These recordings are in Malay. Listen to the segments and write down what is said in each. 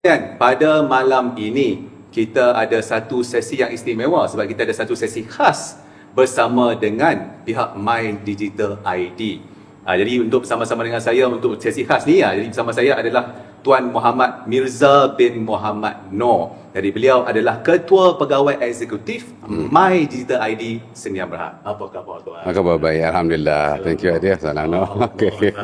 Kan, pada malam ini kita ada satu sesi yang istimewa sebab kita ada satu sesi khas bersama dengan pihak My Digital ID. Jadi untuk bersama-sama dengan saya untuk sesi khas ni, jadi bersama saya adalah Tuan Muhammad Mirza bin Muhammad Noor. Jadi beliau adalah Ketua Pegawai Eksekutif My Digital ID Sdn Bhd. Apa khabar Tuan? Khabar baik, Alhamdulillah. Thank you Adia. Salam. Okay.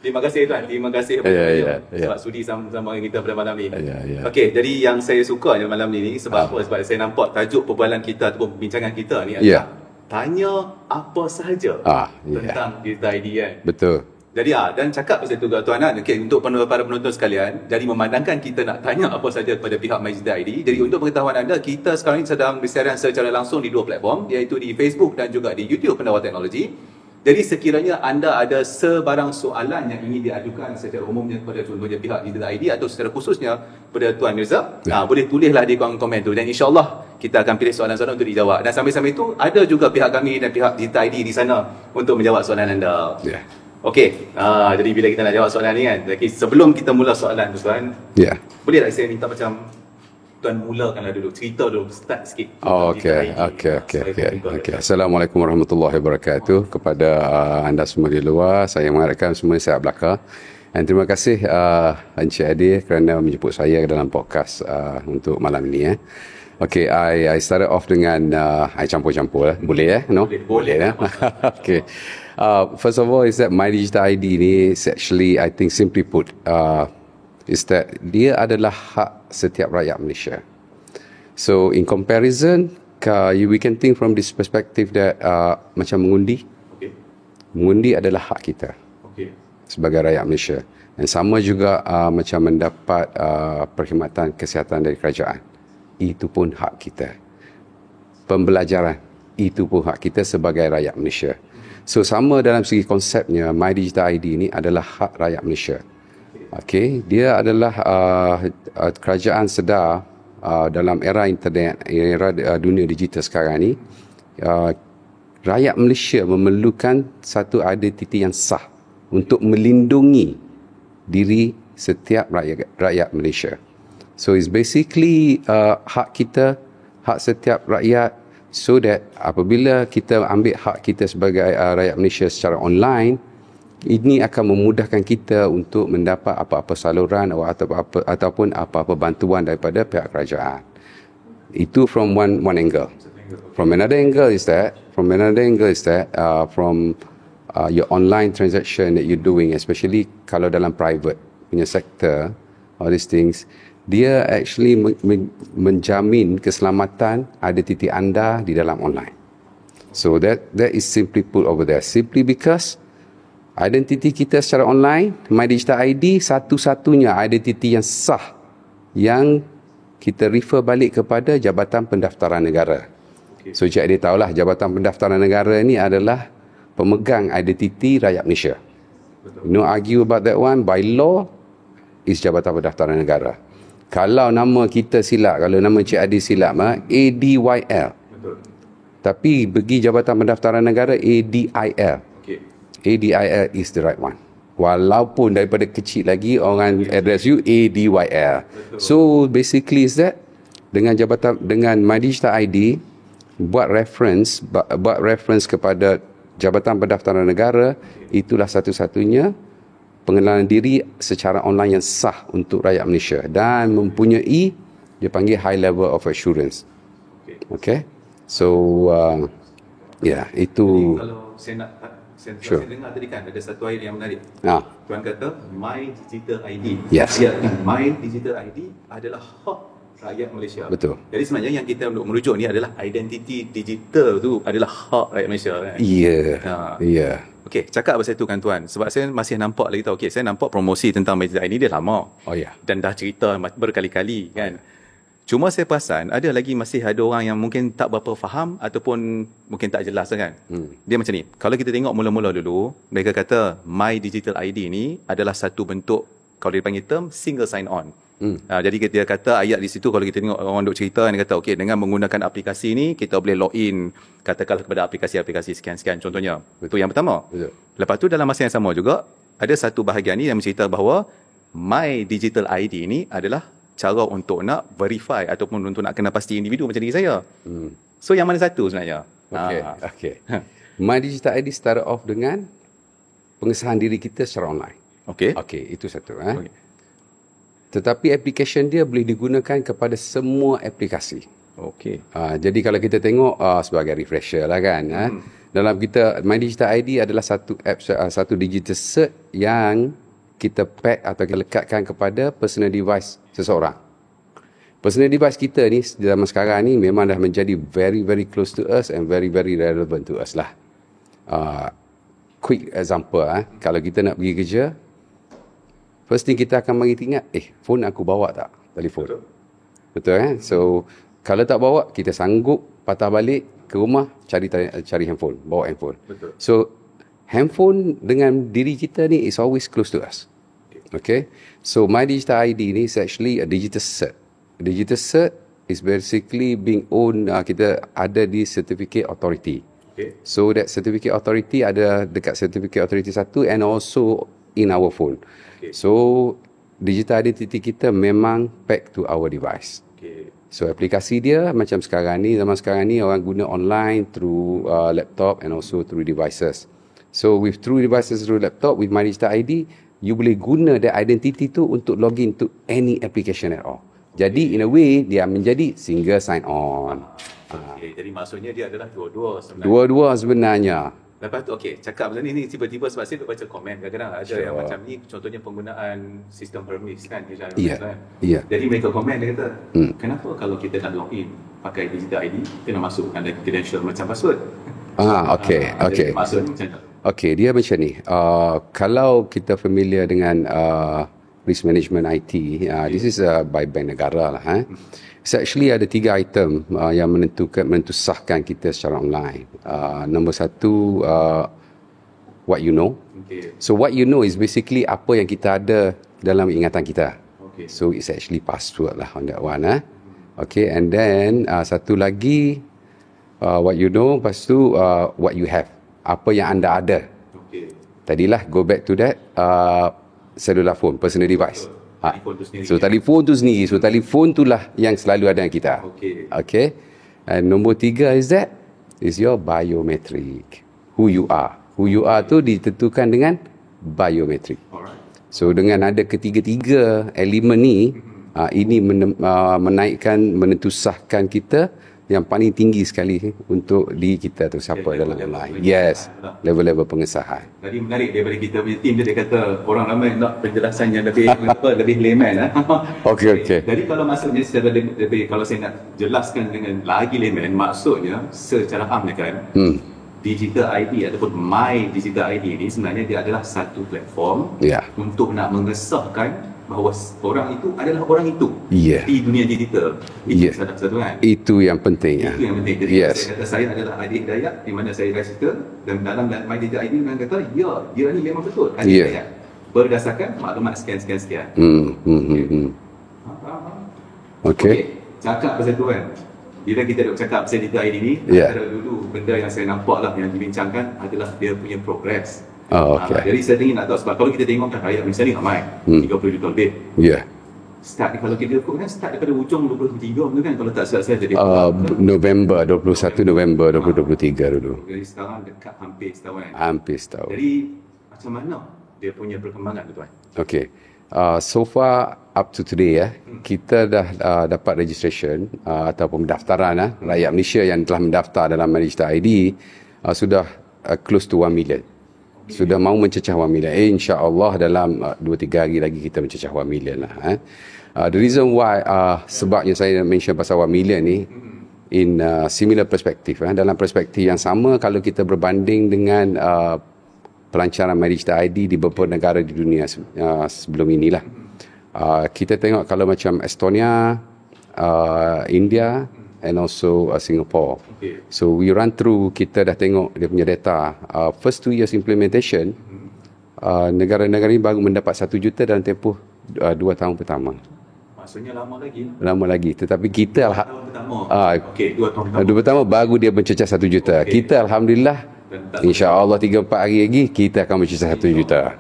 Terima kasih Tuan, terima kasih sebab sudi sama kita pada malam ni. Okey, jadi yang saya suka malam ni sebab apa? Sebab saya nampak tajuk perbualan kita ataupun perbincangan kita ni adalah tanya apa sahaja tentang digital ID kan. Betul. Jadi dan cakap pasal tu Tuan okay, untuk para penonton sekalian, jadi memandangkan kita nak tanya apa sahaja kepada pihak My Digital ID. Jadi untuk pengetahuan anda, kita sekarang ini sedang bersiaran secara langsung di dua platform, iaitu di Facebook dan juga di YouTube Pendawa Teknologi. Jadi sekiranya anda ada sebarang soalan yang ingin diajukan secara umumnya kepada contohnya pihak Digital ID atau secara khususnya kepada Tuan Mirza, boleh tulislah di kolom komen tu dan insyaAllah kita akan pilih soalan-soalan untuk dijawab. Dan sambil-sambil itu ada juga pihak kami dan pihak Digital ID di sana untuk menjawab soalan anda. Okey, jadi bila kita nak jawab soalan ni kan, sebelum kita mula soalan tu Tuan, boleh tak saya minta macam Tuan mulakanlah dulu, cerita dulu, start sikit. Okey. Assalamualaikum warahmatullahi wabarakatuh. Kepada anda semua di luar, saya mengharapkan semua sihat belaka. Dan terima kasih Encik Adi kerana menjemput saya ke dalam podcast untuk malam ini. Okey, I started off dengan I campur-campur. Boleh No? Boleh. Okey. First of all is that My Digital ID ni is actually, I think simply put, is that dia adalah hak setiap rakyat Malaysia. So in comparison, we can think from this perspective that macam mengundi. Mengundi adalah hak kita sebagai rakyat Malaysia. Dan sama juga macam mendapat perkhidmatan kesihatan dari kerajaan. Itu pun hak kita. Pembelajaran, itu pun hak kita sebagai rakyat Malaysia. So sama dalam segi konsepnya, My Digital ID ini adalah hak rakyat Malaysia. Okey, dia adalah kerajaan sedar dalam era internet, era dunia digital sekarang ni, rakyat Malaysia memerlukan satu identiti yang sah untuk melindungi diri setiap rakyat Malaysia. So it's basically hak kita, hak setiap rakyat, so that apabila kita ambil hak kita sebagai rakyat Malaysia secara online, ini akan memudahkan kita untuk mendapat apa-apa saluran ataupun apa-apa bantuan daripada pihak kerajaan. Itu from one angle. From another angle is that from your online transaction that you're doing, especially kalau dalam private punya sector, all these things, dia actually menjamin keselamatan identiti anda di dalam online. So that is simply put over there. Simply because identiti kita secara online, My Digital ID, satu-satunya identiti yang sah yang kita refer balik kepada Jabatan Pendaftaran Negara. So Cik Adi tahulah Jabatan Pendaftaran Negara ni adalah pemegang identiti rakyat Malaysia. No argue about that one. By law, is Jabatan Pendaftaran Negara. Kalau nama kita silap, kalau nama Cik Adi silap, ADYL. Tapi bagi Jabatan Pendaftaran Negara, ADIL. ADIL is the right one. Walaupun daripada kecil lagi orang address you ADYL. So basically is that dengan My Digital ID buat reference kepada Jabatan Pendaftaran Negara, itulah satu-satunya pengenalan diri secara online yang sah untuk rakyat Malaysia dan mempunyai dia panggil high level of assurance. Okay. So itu. Kalau saya nak saya dengar tadi kan ada satu ayat yang menarik. Tuan kata My Digital ID. Yes. My Digital ID adalah hak rakyat Malaysia. Betul. Jadi sebenarnya yang kita merujuk ni adalah identiti digital tu adalah hak rakyat Malaysia kan. Ya. Okey, cakap pasal tu kan Tuan. Sebab saya masih nampak lagi tahu. Okey, saya nampak promosi tentang My Digital ID dia lama. Dan dah cerita berkali-kali kan. Cuma saya perasan ada lagi masih ada orang yang mungkin tak berapa faham ataupun mungkin tak jelas kan. Dia macam ni. Kalau kita tengok mula-mula dulu, mereka kata My Digital ID ni adalah satu bentuk, kalau dia panggil term, single sign on. Jadi dia kata ayat di situ, kalau kita tengok orang duk cerita, dia kata okey, dengan menggunakan aplikasi ni kita boleh login katakanlah kepada aplikasi-aplikasi sekian-sekian contohnya. Itu yang pertama. Lepas tu dalam masa yang sama juga ada satu bahagian ni yang mencerita bahawa My Digital ID ni adalah cara untuk nak verify ataupun untuk nak kena pasti individu macam diri saya. So yang mana satu sebenarnya? Okay. My Digital ID start off dengan pengesahan diri kita secara online. Okay. Itu satu. Tetapi application dia boleh digunakan kepada semua aplikasi. Okay. Jadi kalau kita tengok sebagai refresher lah kan. Dalam kita, My Digital ID adalah satu app, satu digital cert yang kita pack atau kita lekatkan kepada personal device seseorang. Personal device kita ni zaman sekarang ni memang dah menjadi very very close to us and very very relevant to us lah. Quick example, kalau kita nak pergi kerja, first thing kita akan bagi ingat, phone aku bawa tak? Telefon. Betul kan? So kalau tak bawa, kita sanggup patah balik ke rumah cari handphone, bawa handphone. Betul. So handphone dengan diri kita ni is always close to us. Okay. So My Digital ID ni is actually a digital cert. Digital cert is basically being owned, kita ada di certificate authority. Okay. So that certificate authority ada dekat certificate authority 1 and also in our phone. Okay. So digital identity kita memang pack to our device. Okay. So aplikasi dia macam sekarang ni, zaman sekarang ni orang guna online through laptop and also through devices. So with through devices through laptop with My Digital ID, you boleh guna that identity tu untuk login to any application at all. Jadi in a way dia menjadi single sign on. Okay. Jadi maksudnya dia adalah dua-dua sebenarnya. Dua-dua sebenarnya. Lepas tu cakap macam ni tiba-tiba sebab saya baca komen kadang-kadang ada yang macam ni, contohnya penggunaan sistem permis kan. Yeah. Jadi mereka komen, dia kata, kenapa kalau kita nak login pakai digital ID, kena masukkan credential macam password? Okay. Jadi maksudnya macam tu. Okay, dia macam ni. Kalau kita familiar dengan risk management IT, this is by bank negara lah. It's actually ada 3 item yang menentusahkan kita secara online. Nombor 1, what you know. Okay. So what you know is basically apa yang kita ada dalam ingatan kita. Okay. So it's actually password lah on that one. Okay, and then satu lagi, what you know, lepas tu what you have. Apa yang anda ada. Okay. Tadilah go back to that cellular phone, personal device. Telefon tu sendiri. So telefon tu sendiri. So telefon tu lah yang selalu ada dengan kita. Okay. And nombor 3 is your biometric. Who you are. Who you are tu ditentukan dengan biometric. Alright. So dengan ada ketiga-tiga elemen ni, ini menaikkan, menentusahkan kita yang paling tinggi sekali untuk diri kita tu siapa dalam online. Yes, level-level pengesahan. Tadi menarik daripada kita punya team dia kata orang ramai nak penjelasan yang lebih lebih layman. Okay. Jadi kalau maksudnya secara lebih, kalau saya nak jelaskan dengan lagi layman, maksudnya secara amnya kan, Digital ID ataupun My Digital ID ni sebenarnya dia adalah satu platform untuk nak mengesahkan bahawa orang itu adalah orang itu di dunia digital. Itu satu kan? Itu yang penting. Itu yang penting. Jadi saya kata saya adalah adik Dayak di mana saya register, dan dalam My Digital ID orang kata dia ni memang betul adik Dayak berdasarkan maklumat sekian. Okay. Cakap pasal tu kan, bila kita nak cakap pasal Digital ID ni, antara dulu benda yang saya nampak lah yang dibincangkan adalah dia punya progress. Jadi saya ingin nak tahu, sebab kalau kita tengok kan rakyat Malaysia ni ramai, 30 juta lebih. Start kalau kita ikut kan, start daripada hujung 2023 tu kan, kalau tak salah saya jadi November 21 November 2023 dulu. Jadi sekarang dekat hampir setahun kan. Hampir setahun. Jadi macam mana dia punya perkembangan tu tuan? Okay. So far up to today kita dah dapat registration ataupun pendaftaran rakyat Malaysia yang telah mendaftar dalam My Digital ID sudah close to 1 million. Sudah mahu mencecah 1 million. InsyaAllah dalam 2-3 hari lagi kita mencecah 1 million lah. The reason why sebabnya saya mention pasal 1 million ni in similar perspective. Dalam perspektif yang sama, kalau kita berbanding dengan pelancaran My Digital ID di beberapa negara di dunia sebelum inilah. Kita tengok kalau macam Estonia, India and also Singapore. So we run through, kita dah tengok dia punya data. First 2 years implementation, negara-negara ini baru mendapat 1 juta dalam tempoh 2 tahun pertama. Maksudnya lama lagi. Lama lagi. Tetapi kita 2 tahun pertama. 2 tahun baru dia mencecah 1 juta. Kita alhamdulillah, insya-Allah 3-4 hari lagi kita akan mencecah 1 juta.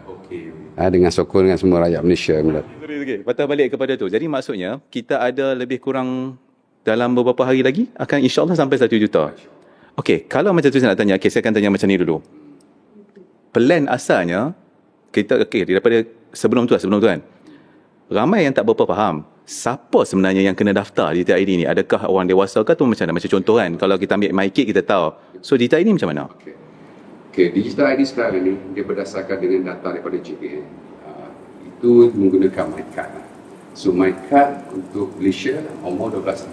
dengan sokong dengan semua rakyat Malaysia. Okay. Patah balik kepada tu. Jadi maksudnya kita ada lebih kurang dalam beberapa hari lagi akan insyaAllah sampai 1 juta. Okey, kalau macam tu saya nak tanya, saya akan tanya macam ni dulu. Plan asalnya, kita daripada sebelum tu kan, ramai yang tak berapa faham, siapa sebenarnya yang kena daftar Digital ID ni? Adakah orang dewasa ke atau macam mana? Macam contoh kan, kalau kita ambil MyKit kita tahu. So Digital ID ni macam mana? Okey, Digital ID sekarang ni, dia berdasarkan dengan data daripada JPN. Itu menggunakan MyCard. So MyCard untuk Malaysia, umur 12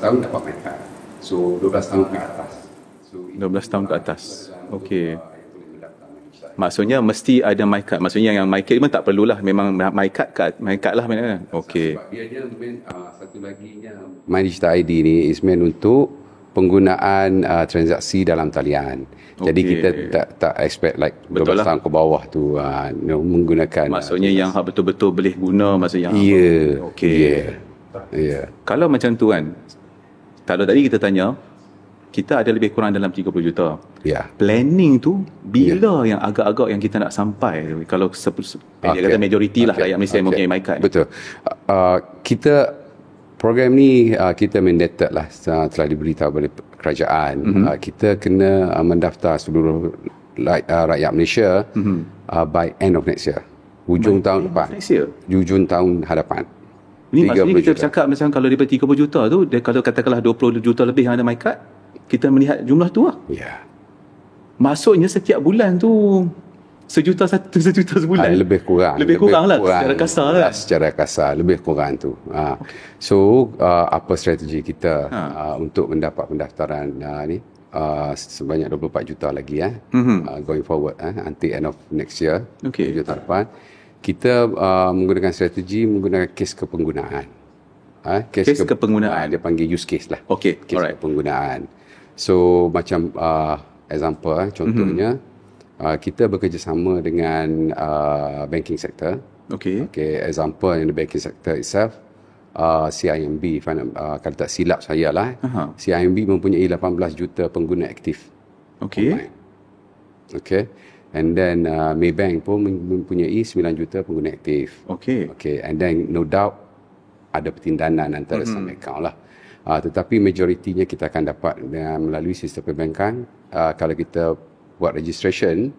tahun dapat MyCard. So 12 tahun ke atas. 12 tahun ke atas. Okey. Maksudnya mesti ada MyCard. Maksudnya yang MyCard pun tak perlulah, memang MyCard lah kan. Okey. Sebab dia satu lagi My Digital ID ni is meant untuk penggunaan transaksi dalam talian. Jadi kita tak expect like 12 tahun ke bawah tu menggunakan. Maksudnya yang betul-betul boleh guna maksudnya. Ya. Okey. Ya. Kalau macam tu kan, kalau tadi kita tanya, kita ada lebih kurang dalam 30 juta. Ya. Planning tu bila yang agak-agak yang kita nak sampai? Kalau kata majoriti lah rakyat Malaysia yang mempunyai MyCard. Betul. Kita program ni kita mandated lah telah diberitahu oleh kerajaan. Kita kena mendaftar seluruh rakyat Malaysia by end of next year. Hujung tahun depan. Next year? Hujung tahun hadapan. Ini maksudnya kita bercakap macam kalau daripada 30 juta tu, kalau katakanlah 20 juta lebih yang ada MyCard, kita melihat jumlah tu lah. Ya. Maksudnya setiap bulan tu sejuta sebulan. Lebih kurang lah secara kasar lah. Secara kasar lebih kurang tu. So apa strategi kita untuk mendapat pendaftaran ni sebanyak 24 juta lagi going forward until end of next year, tahun depan. Kita menggunakan strategi menggunakan kes kepenggunaan. Kes kepenggunaan. Dia panggil use case lah. Okey, kes kepenggunaan. So macam example contohnya kita bekerjasama dengan banking sector. Okay, example in the banking sector itself, CIMB, kalau tak silap saya lah, CIMB mempunyai 18 juta pengguna aktif. Okay. And then Maybank pun mempunyai 9 juta pengguna aktif. Okay. And then no doubt ada pertindanan antara some account lah. Tetapi majoritinya kita akan dapat melalui sistem perbankan. Kalau kita buat registration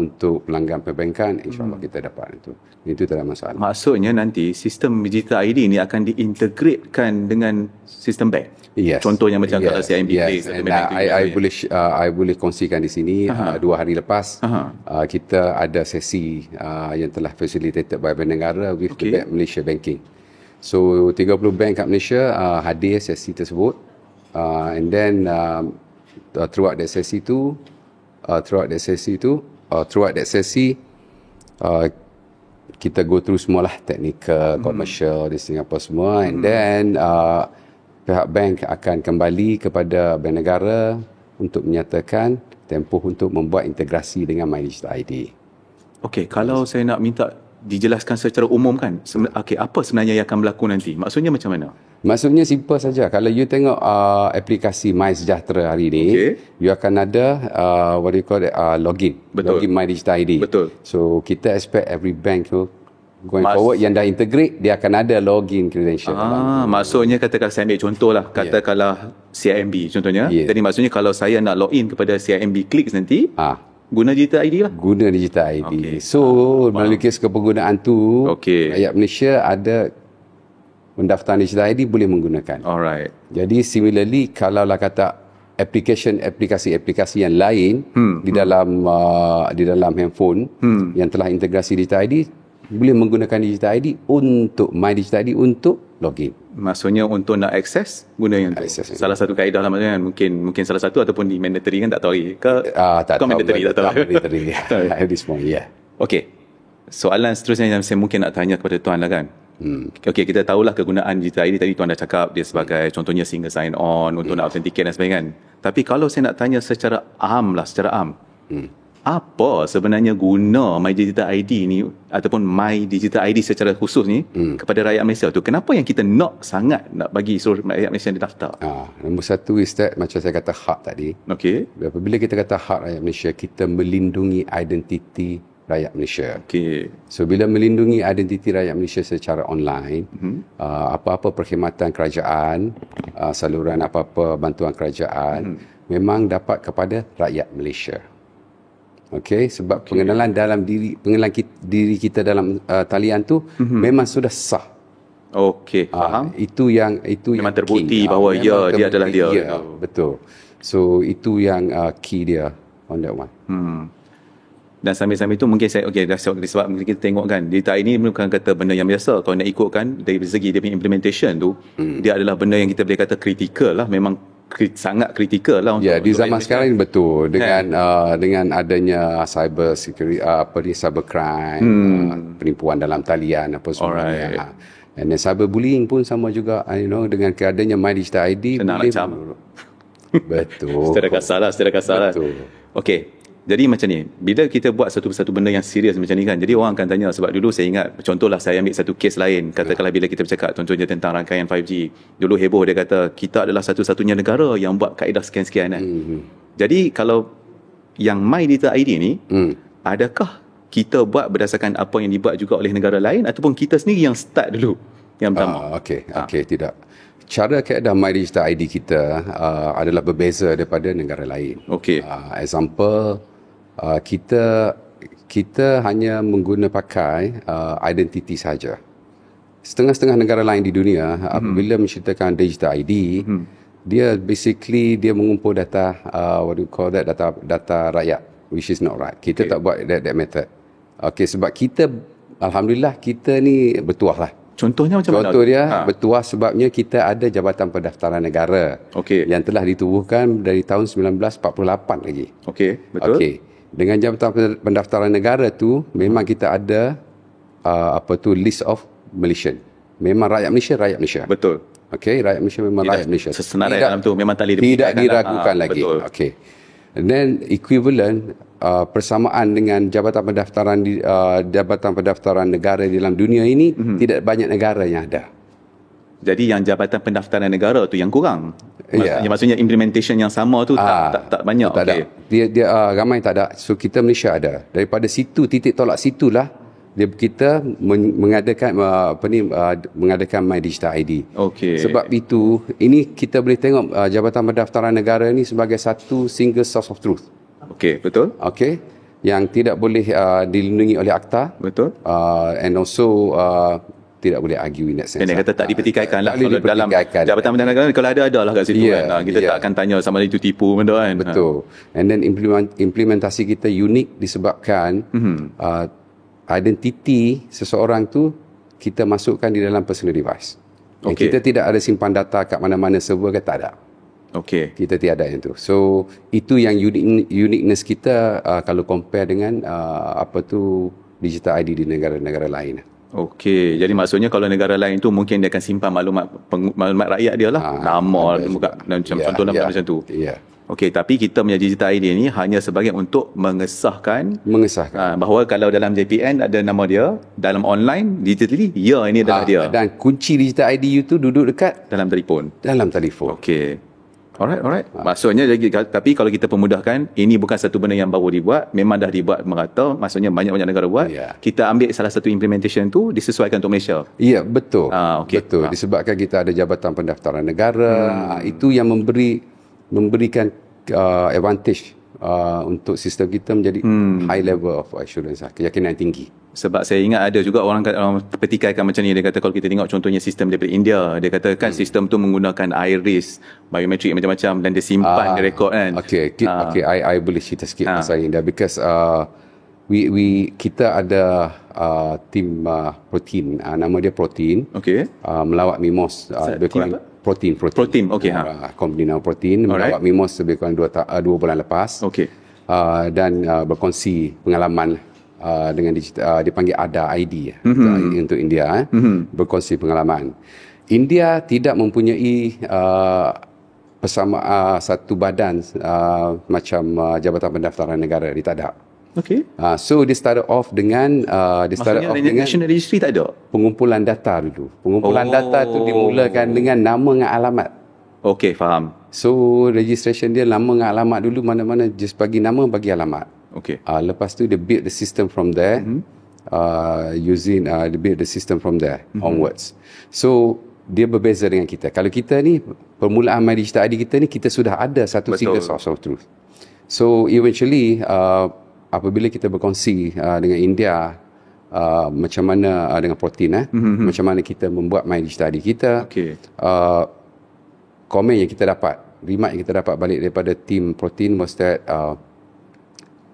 untuk pelanggan perbankan, insyaAllah kita dapat itu tak ada masalah. Maksudnya nanti sistem Digital ID ni akan diintegratekan dengan sistem bank. Yes. Contohnya macam kalau CIMB Yes. I boleh kongsikan di sini 2 hari lepas kita ada sesi yang telah facilitated by Bank Negara with the Bank Malaysia Banking. So 30 bank kat Malaysia hadir sesi tersebut, and then throughout that sesi kita go through semualah technical, commercial di Singapura semua, and then pihak bank akan kembali kepada Bank Negara untuk menyatakan tempoh untuk membuat integrasi dengan My Digital ID. Okey, kalau saya nak minta dijelaskan secara umum kan, apa sebenarnya yang akan berlaku nanti? Maksudnya macam mana? Maksudnya simple saja. Kalau you tengok aplikasi My Sejahtera hari ni, you akan ada what do you call it, login. Betul. Login My Digital ID. Betul. So kita expect every bank tu going forward yang dah integrate, dia akan ada login credential. Maksudnya katakan saya ambil contoh lah, katakanlah CIMB contohnya. Jadi maksudnya kalau saya nak login kepada CIMB Clicks nanti, guna Digital ID lah. Guna Digital ID. So melalui kes kepenggunaan tu, rakyat Malaysia ada mendaftar Digital ID boleh menggunakan. Alright. Jadi similarly kalau lah kata aplikasi yang lain di dalam handphone yang telah integrasi Digital ID boleh menggunakan Digital ID untuk My Digital ID untuk login. Maksudnya untuk nak akses guna yang tu. Salah satu kaedah lah maksudnya mungkin salah satu ataupun di mandatory kan, tak tahu lagi. Tak tahu. Mandatory tak tahu. Mandatory. At this point, Okey. Soalan seterusnya yang saya mungkin nak tanya kepada tuan lah kan. Okey, kita tahulah kegunaan Digital ID tadi tuan dah cakap dia sebagai contohnya single sign on untuk nak authenticate dan sebagainya kan. Tapi kalau saya nak tanya secara am, apa sebenarnya guna My Digital ID ni ataupun My Digital ID secara khusus ni kepada rakyat Malaysia tu? Kenapa yang kita sangat nak bagi seluruh rakyat Malaysia yang didaftar? Nombor satu is that macam saya kata hak tadi. Okey. Apabila kita kata hak rakyat Malaysia, kita melindungi identiti rakyat Malaysia. Okey. So bila melindungi identiti rakyat Malaysia secara online, apa-apa perkhidmatan kerajaan, saluran apa-apa bantuan kerajaan memang dapat kepada rakyat Malaysia. Okey, sebab pengenalan dalam diri kita dalam talian tu memang sudah sah. Okey, faham. Itu yang Memang terbukti bahawa dia adalah dia. Ya, betul. So itu yang key dia on that one. Dan sambil-sambil itu mungkin saya sebab mungkin kita tengok kan data ini bukan kata benda yang biasa. Kalau nak ikutkan dari segi dia punya implementation tu, dia adalah benda yang kita boleh kata kritikal lah. Memang sangat kritikal lah. Ya, di zaman sekarang ini betul dengan adanya cyber security, cyber crime, penipuan dalam talian apa semuanya. And then cyber bullying pun sama juga, dengan keadanya My Digital ID. Senang macam. Betul. Secara kasar lah. Okey. Jadi macam ni, bila kita buat satu benda yang serius macam ni kan, jadi orang akan tanya, sebab dulu saya ingat, contohlah saya ambil satu kes lain, katakanlah bila kita bercakap contohnya tentang rangkaian 5G, dulu heboh dia kata, kita adalah satu-satunya negara yang buat kaedah sekian-sekian kan. Jadi kalau yang My Data ID ni, adakah kita buat berdasarkan apa yang dibuat juga oleh negara lain, ataupun kita sendiri yang start dulu, yang pertama? Okey, tidak. Cara kaedah My Digital ID kita adalah berbeza daripada negara lain. Okey. Example, kita hanya pakai identiti saja. Setengah-setengah negara lain di dunia apabila menceritakan digital ID, dia basically dia mengumpul data what do you call that, data rakyat, which is not right. Kita tak buat that method. Okey, sebab kita alhamdulillah kita ni bertuah lah. Contohnya macam mana? Contoh dia bertuah sebabnya kita ada Jabatan Pendaftaran Negara yang telah ditubuhkan dari tahun 1948 lagi. Okey, betul. Okey. Dengan Jabatan Pendaftaran Negara tu memang kita ada list of Malaysian. Memang rakyat Malaysia. Betul. Okey, rakyat Malaysia memang rakyat Malaysia. Sesenarai dalam tu memang tak tidak diragukan lagi. Okey. And then equivalent persamaan dengan Jabatan Pendaftaran Negara di dalam dunia ini, tidak banyak negara yang ada. Jadi yang Jabatan Pendaftaran Negara tu yang kurang. Maksudnya implementation yang sama tu tak banyak. Tak ada. Dia ramai tak ada. So kita Malaysia ada. Daripada situ, titik tolak situlah kita mengadakan My Digital ID. Okey. Sebab itu ini kita boleh tengok Jabatan Pendaftaran Negara ini sebagai satu single source of truth. Okey, betul. Okey, yang tidak boleh dilindungi oleh akta. Betul. And also tidak boleh argue in that sense. Dia kata tak dipertikaikan lah. Kalau dalam Jabatan Pendaftaran Negara, kalau ada lah kat situ kan. Kita tak akan tanya sama ada itu tipu benda kan. Betul. And then implementasi kita unik disebabkan identiti seseorang tu kita masukkan di dalam personal device. Kita tidak ada simpan data kat mana-mana server ke, tak ada. Okey. Kita tiada yang tu. So itu yang uniqueness kita kalau compare dengan digital ID di negara-negara lain. Okey, jadi maksudnya kalau negara lain tu mungkin dia akan simpan maklumat rakyat dia lah. Nama, contohnya macam tu. Ya. Okey, tapi kita punya digital ID ni hanya sebagai untuk mengesahkan bahawa kalau dalam JPN ada nama dia, dalam online digitally ini adalah dia. Dan kunci digital ID itu duduk dekat dalam telefon. Okey. Alright. Maksudnya tapi kalau kita pemudahkan, ini bukan satu benda yang baru dibuat, memang dah dibuat merata, maksudnya banyak-banyak negara buat. Kita ambil salah satu implementation tu disesuaikan untuk Malaysia. Ya, betul. Betul. Disebabkan kita ada Jabatan Pendaftaran Negara, itu yang memberikan advantage untuk sistem kita menjadi high level of assurance, keyakinan tinggi. Sebab saya ingat ada juga orang petikaikan macam ni. Dia kata kalau kita tengok contohnya sistem daripada India, dia kata kan sistem tu menggunakan iris, biometrik macam-macam, dan dia simpan, dia rekod kan. I boleh cerita sikit pasal India because kita ada tim protein, nama dia protein. Melawat MIMOS lebih kurang protein. Company nama protein melawat MIMOS lebih kurang 2 bulan lepas. Dan berkongsi pengalaman dengan digital, dipanggil ADA ID untuk India, berkongsi pengalaman. India tidak mempunyai satu badan macam Jabatan Pendaftaran Negara, dia tak ada. So dia started off dengan national registry tak ada. Pengumpulan data dulu. Pengumpulan data tu dimulakan dengan nama dan alamat. Faham. So registration dia nama dan alamat dulu, mana-mana just bagi nama, bagi alamat. Okay. Lepas tu dia build the system from there, they build the system from there onwards. So dia berbeza dengan kita. Kalau kita ni permulaan My Digital ID kita ni, kita sudah ada satu single source of truth. So eventually apabila kita berkongsi dengan India macam mana dengan Protein macam mana kita membuat My Digital ID kita, komen yang kita dapat, remark yang kita dapat balik daripada tim Protein was that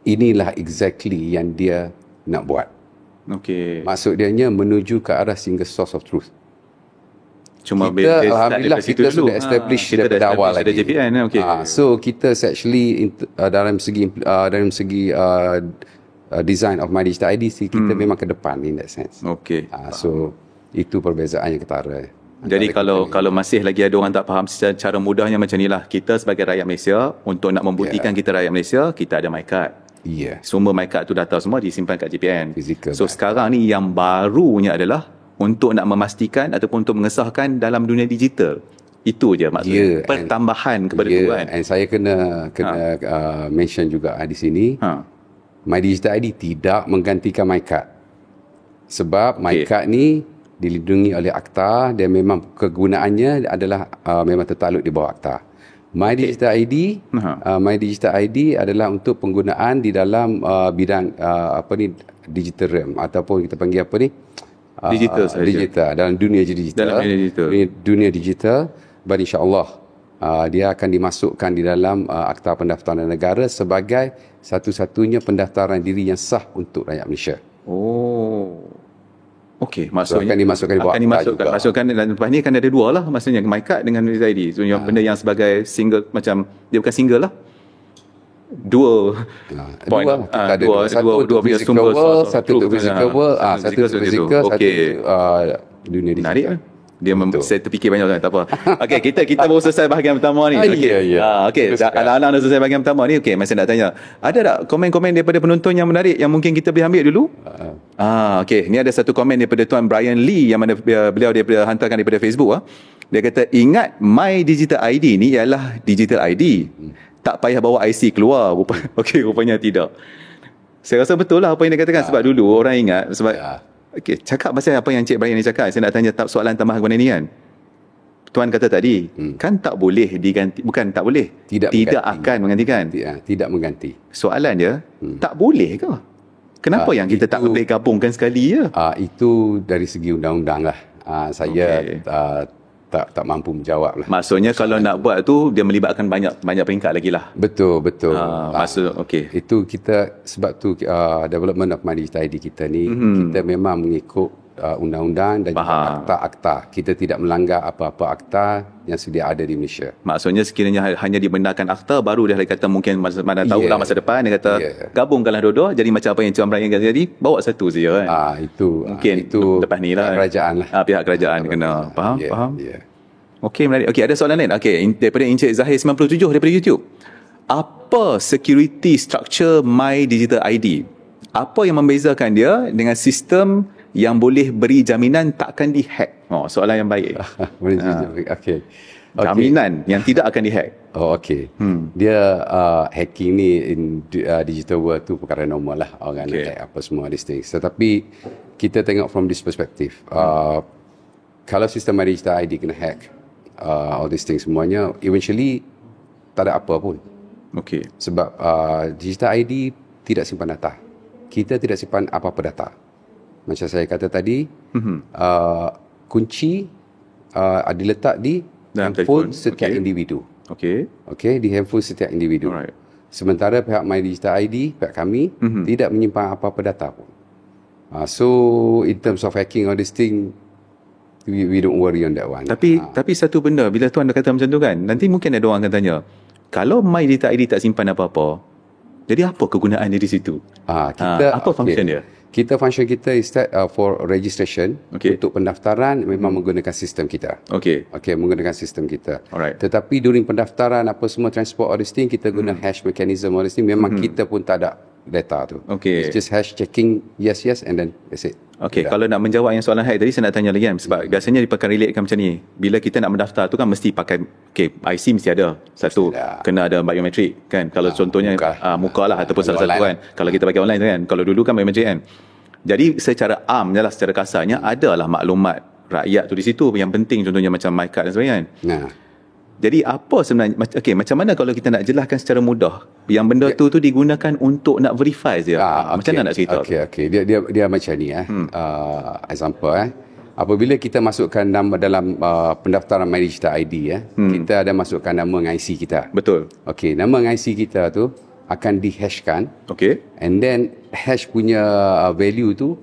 inilah exactly yang dia nak buat. Maksud dia menuju ke arah single source of truth. Cuma kita alhamdulillah kita sudah establish daripada awal lagi. JPN, so kita actually dalam segi design of My Digital ID kita memang ke depan in that sense. So itu perbezaan yang ketara. Jadi kalau masih lagi ada orang tak faham secara mudahnya macam inilah, kita sebagai rakyat Malaysia, untuk nak membuktikan kita rakyat Malaysia, kita ada MyCard. Sumber MyCard tu data semua disimpan kat JPN. So sekarang ni yang barunya adalah untuk nak memastikan ataupun untuk mengesahkan dalam dunia digital. Itu je maksudnya. Pertambahan kepada tu kan. And saya kena mention juga di sini. My Digital ID tidak menggantikan MyCard. Sebab MyCard ni dilindungi oleh Akta dan memang kegunaannya adalah memang tertakluk di bawah Akta. My Digital ID, My Digital ID adalah untuk penggunaan di dalam bidang digital realm ataupun kita panggil digital sahaja. Digital dalam dunia digital. Dunia digital, dan insya-Allah dia akan dimasukkan di dalam Akta Pendaftaran Negara sebagai satu-satunya pendaftaran diri yang sah untuk rakyat Malaysia. Maksudnya akan dimasukkan di bawah Akta juga. Masukkan, dan lepas ni akan ada dua lah, maksudnya MyCard dengan Digital ID. So yang benda yang sebagai single, macam dia bukan single lah, dua point, dua physical world, satu untuk physical world, satu untuk physical, satu dunia digital. Menarik. Saya terfikir banyak tak apa. Okey, kita baru selesai bahagian pertama ni. Okey, alang-alang dah selesai bahagian pertama ni. Okey, saya nak tanya, ada tak komen-komen daripada penonton yang menarik yang mungkin kita boleh ambil dulu? Okey, ni ada satu komen daripada Tuan Brian Lee yang mana beliau hantarkan daripada Facebook. Dia kata, ingat My Digital ID ni ialah Digital ID. Tak payah bawa IC keluar. Okey, rupanya tidak. Saya rasa betul lah apa yang dia katakan. Sebab dulu orang ingat, sebab cakap pasal apa yang Encik Brian ni cakap, saya nak tanya soalan tambahan kepada ni kan. Tuan kata tadi, kan tak boleh diganti, bukan tak boleh, tidak akan menggantikan. Tidak mengganti. Soalan dia, tak boleh ke? Kenapa yang kita tak boleh gabungkan sekali je? Itu dari segi undang-undang lah. Saya tak mampu menjawab lah. Maksudnya kalau nak buat tu, dia melibatkan banyak peringkat lagi lah. Betul. Itu kita, sebab tu development of My Digital ID kita ni, kita memang mengikut undang-undang dan juga akta-akta. Kita tidak melanggar apa-apa akta yang sedia ada di Malaysia. Maksudnya sekiranya hanya dibenarkan akta, baru dia kata mungkin mana tahu lah masa depan, dia kata gabungkanlah dua-dua, jadi macam apa yang Tuan Brian kata tadi, bawa satu saja kan. Mungkin itu lepas ni lah kerajaan lah. Pihak kerajaan kena faham. Okey, menarik. Okey, ada soalan lain. Okey, daripada Encik Zahir 97 daripada YouTube. Apa security structure My Digital ID? Apa yang membezakan dia dengan sistem yang boleh beri jaminan takkan dihack? Soalan yang baik. Okey. Jaminan yang tidak akan dihack. Dia hacking ni in digital world tu perkara normal lah. Orang nak hack apa semua these things. Tetapi kita tengok from this perspective. Kalau sistem My Digital ID kena hack, all these things semuanya, eventually tak ada apa pun. Sebab Digital ID tidak simpan data. Kita tidak simpan apa-apa data. Macam saya kata tadi, kunci diletak di handphone setiap individu. Di handphone setiap individu. Sementara pihak My Digital ID, pihak kami, tidak menyimpan apa-apa data pun. So in terms of hacking all this thing, we don't worry on that one. Tapi satu benda, bila Tuan dah kata macam tu kan, nanti mungkin ada orang akan tanya, kalau My Digital ID tak simpan apa-apa, jadi apa kegunaannya di situ? Apa function dia? Function kita is that for registration. Untuk pendaftaran memang menggunakan sistem kita. Menggunakan sistem kita. Tetapi during pendaftaran apa semua transport all this thing, kita guna hash mechanism all this thing, memang kita pun tak ada data tu. Okay. It's just hash checking yes and then that's it. Okey, kalau nak menjawab yang soalan hack tadi, saya nak tanya lagi kan, sebab biasanya dia pakai relatekan macam ni. Bila kita nak mendaftar tu kan mesti pakai IC mesti ada. Satu, kena ada biometrik kan. Kalau contohnya muka lah ataupun salah satu kan. Kalau kita pakai online tu kan. Kalau dulu kan biometrik kan. Jadi secara amnya lah, secara kasarnya adalah maklumat rakyat tu di situ yang penting, contohnya macam my card dan sebagainya kan. Jadi apa sebenarnya, macam mana kalau kita nak jelaskan secara mudah yang benda tu digunakan untuk nak verify je. Macam mana nak cerita? Dia macam ni example apabila kita masukkan nama dalam pendaftaran My Digital ID kita ada masukkan nama dengan IC kita. Betul. Okey, nama dengan IC kita tu akan dihashkan. Okey. And then hash punya value tu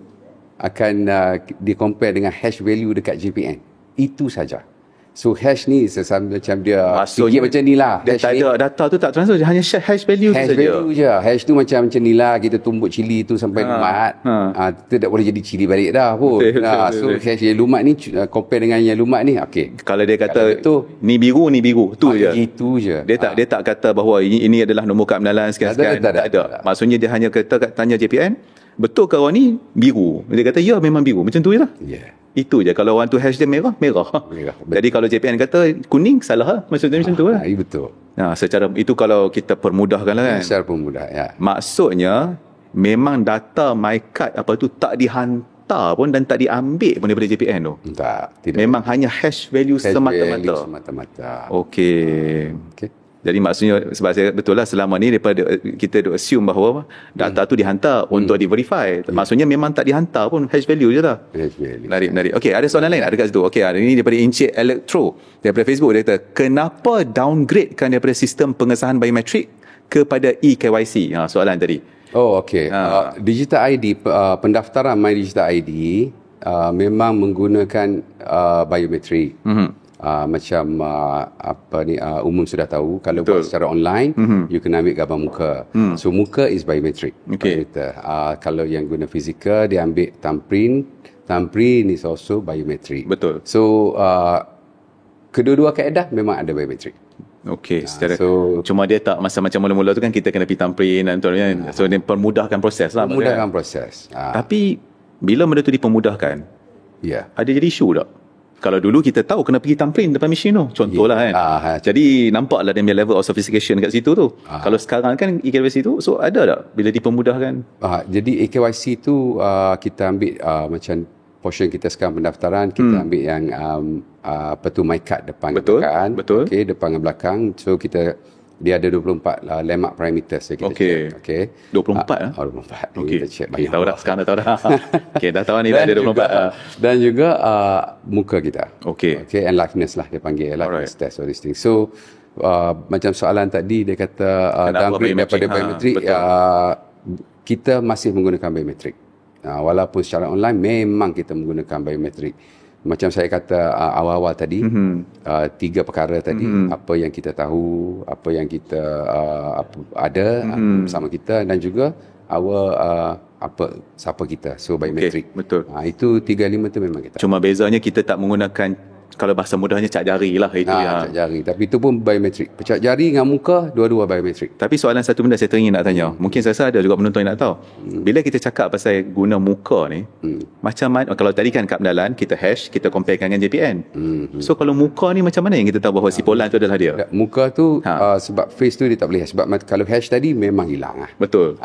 akan di-compare dengan hash value dekat JPN. Itu saja. So hash ni macam dia fikir macam ni lah. Dia tak ada data tu tak transfer, hanya hash value tu saja. Hash value je. Hash tu macam ni lah, kita tumbuk cili tu sampai lumat. Kita tak boleh jadi cili balik dah pun. So hash yang lumat ni compare dengan yang lumat ni, okey. Kalau dia kata ni biru tu je. Itu je. Dia tak kata bahawa ini adalah nombor kad pengenalan sekian-sekian. Tak ada. Maksudnya dia hanya kata tanya JPN, betul ke orang ni biru? Dia kata ya memang biru. Macam tu je lah. Itu je. Kalau orang tu hash dia merah. Jadi kalau JPN kata kuning, salah lah. Maksudnya macam tu lah. Betul. Secara itu kalau kita permudahkan lah kan. Secara permudah, ya. Maksudnya memang data my card apa tu tak dihantar pun dan tak diambil pun daripada JPN tu. Tidak. Memang hanya hash value semata-mata. Okey. Jadi maksudnya, sebab saya betul lah selama ni daripada kita assume bahawa data tu dihantar untuk di-verify. Maksudnya memang tak dihantar pun, hash value je lah. Menarik. Okey, ada soalan lain dekat situ. Okey, hari ni daripada Encik Electro daripada Facebook, dia kata, kenapa downgradekan daripada sistem pengesahan biometrik kepada eKYC? Soalan tadi. Okey. Digital ID, pendaftaran My Digital ID memang menggunakan biometrik. Macam umum sudah tahu, kalau buat secara online you kena ambil gambar muka. So muka is biometric. Kalau yang guna fizikal dia ambil thumbprint is also biometric. Betul. So kedua-dua kaedah memang ada biometrik. Okey, cuma dia tak masa macam mula-mula tu kan kita kena pergi thumbprint dan kan. So dia permudahkan proses lah. Permudahkan proses. Tapi bila benda tu dipermudahkan, ada jadi isu tak? Kalau dulu kita tahu kena pergi thumbprint depan mesin tu, contohlah kan. Jadi nampaklah dia punya level of sophistication kat situ tu. Kalau sekarang kan eKYC tu, so ada tak bila dipermudahkan? Jadi eKYC tu kita ambil macam portion kita sekarang pendaftaran, kita ambil yang my card depan belakang. Betul. Okey, depan dan belakang. So dia ada 24 landmark parameters yang kita check. Okey. 24 24. Okey. Kita check tahu dah, sekarang dah tahu dah. Okey, dah tahu ni dah ada 24. Dan juga muka kita. Okey. And liveness lah dia panggil, liveness test all these things. So macam soalan tadi dia kata downgrade daripada biometrik, kita masih menggunakan biometrik. Walaupun secara online memang kita menggunakan biometrik. Macam saya kata awal-awal tadi, 3 perkara tadi, apa yang kita tahu, apa yang kita ada bersama kita, dan juga siapa kita, so biometrik. Betul. Itu 3-5 tu memang kita. Cuma bezanya kita tak menggunakan, kalau bahasa mudahnya, cap jari lah itu cap jari, tapi itu pun biometrik. Cap jari dengan muka dua-dua biometrik. Tapi soalan satu benda saya teringin nak tanya, mungkin saya rasa ada juga penonton yang nak tahu. Bila kita cakap pasal guna muka ni, macam mana, kalau tadi kan kad pengenalan kita hash, kita comparekan dengan JPN. So kalau muka ni macam mana yang kita tahu bahawa si Polan tu adalah dia? Muka tu sebab face tu dia tak boleh hash. Sebab kalau hash tadi memang hilang. Betul.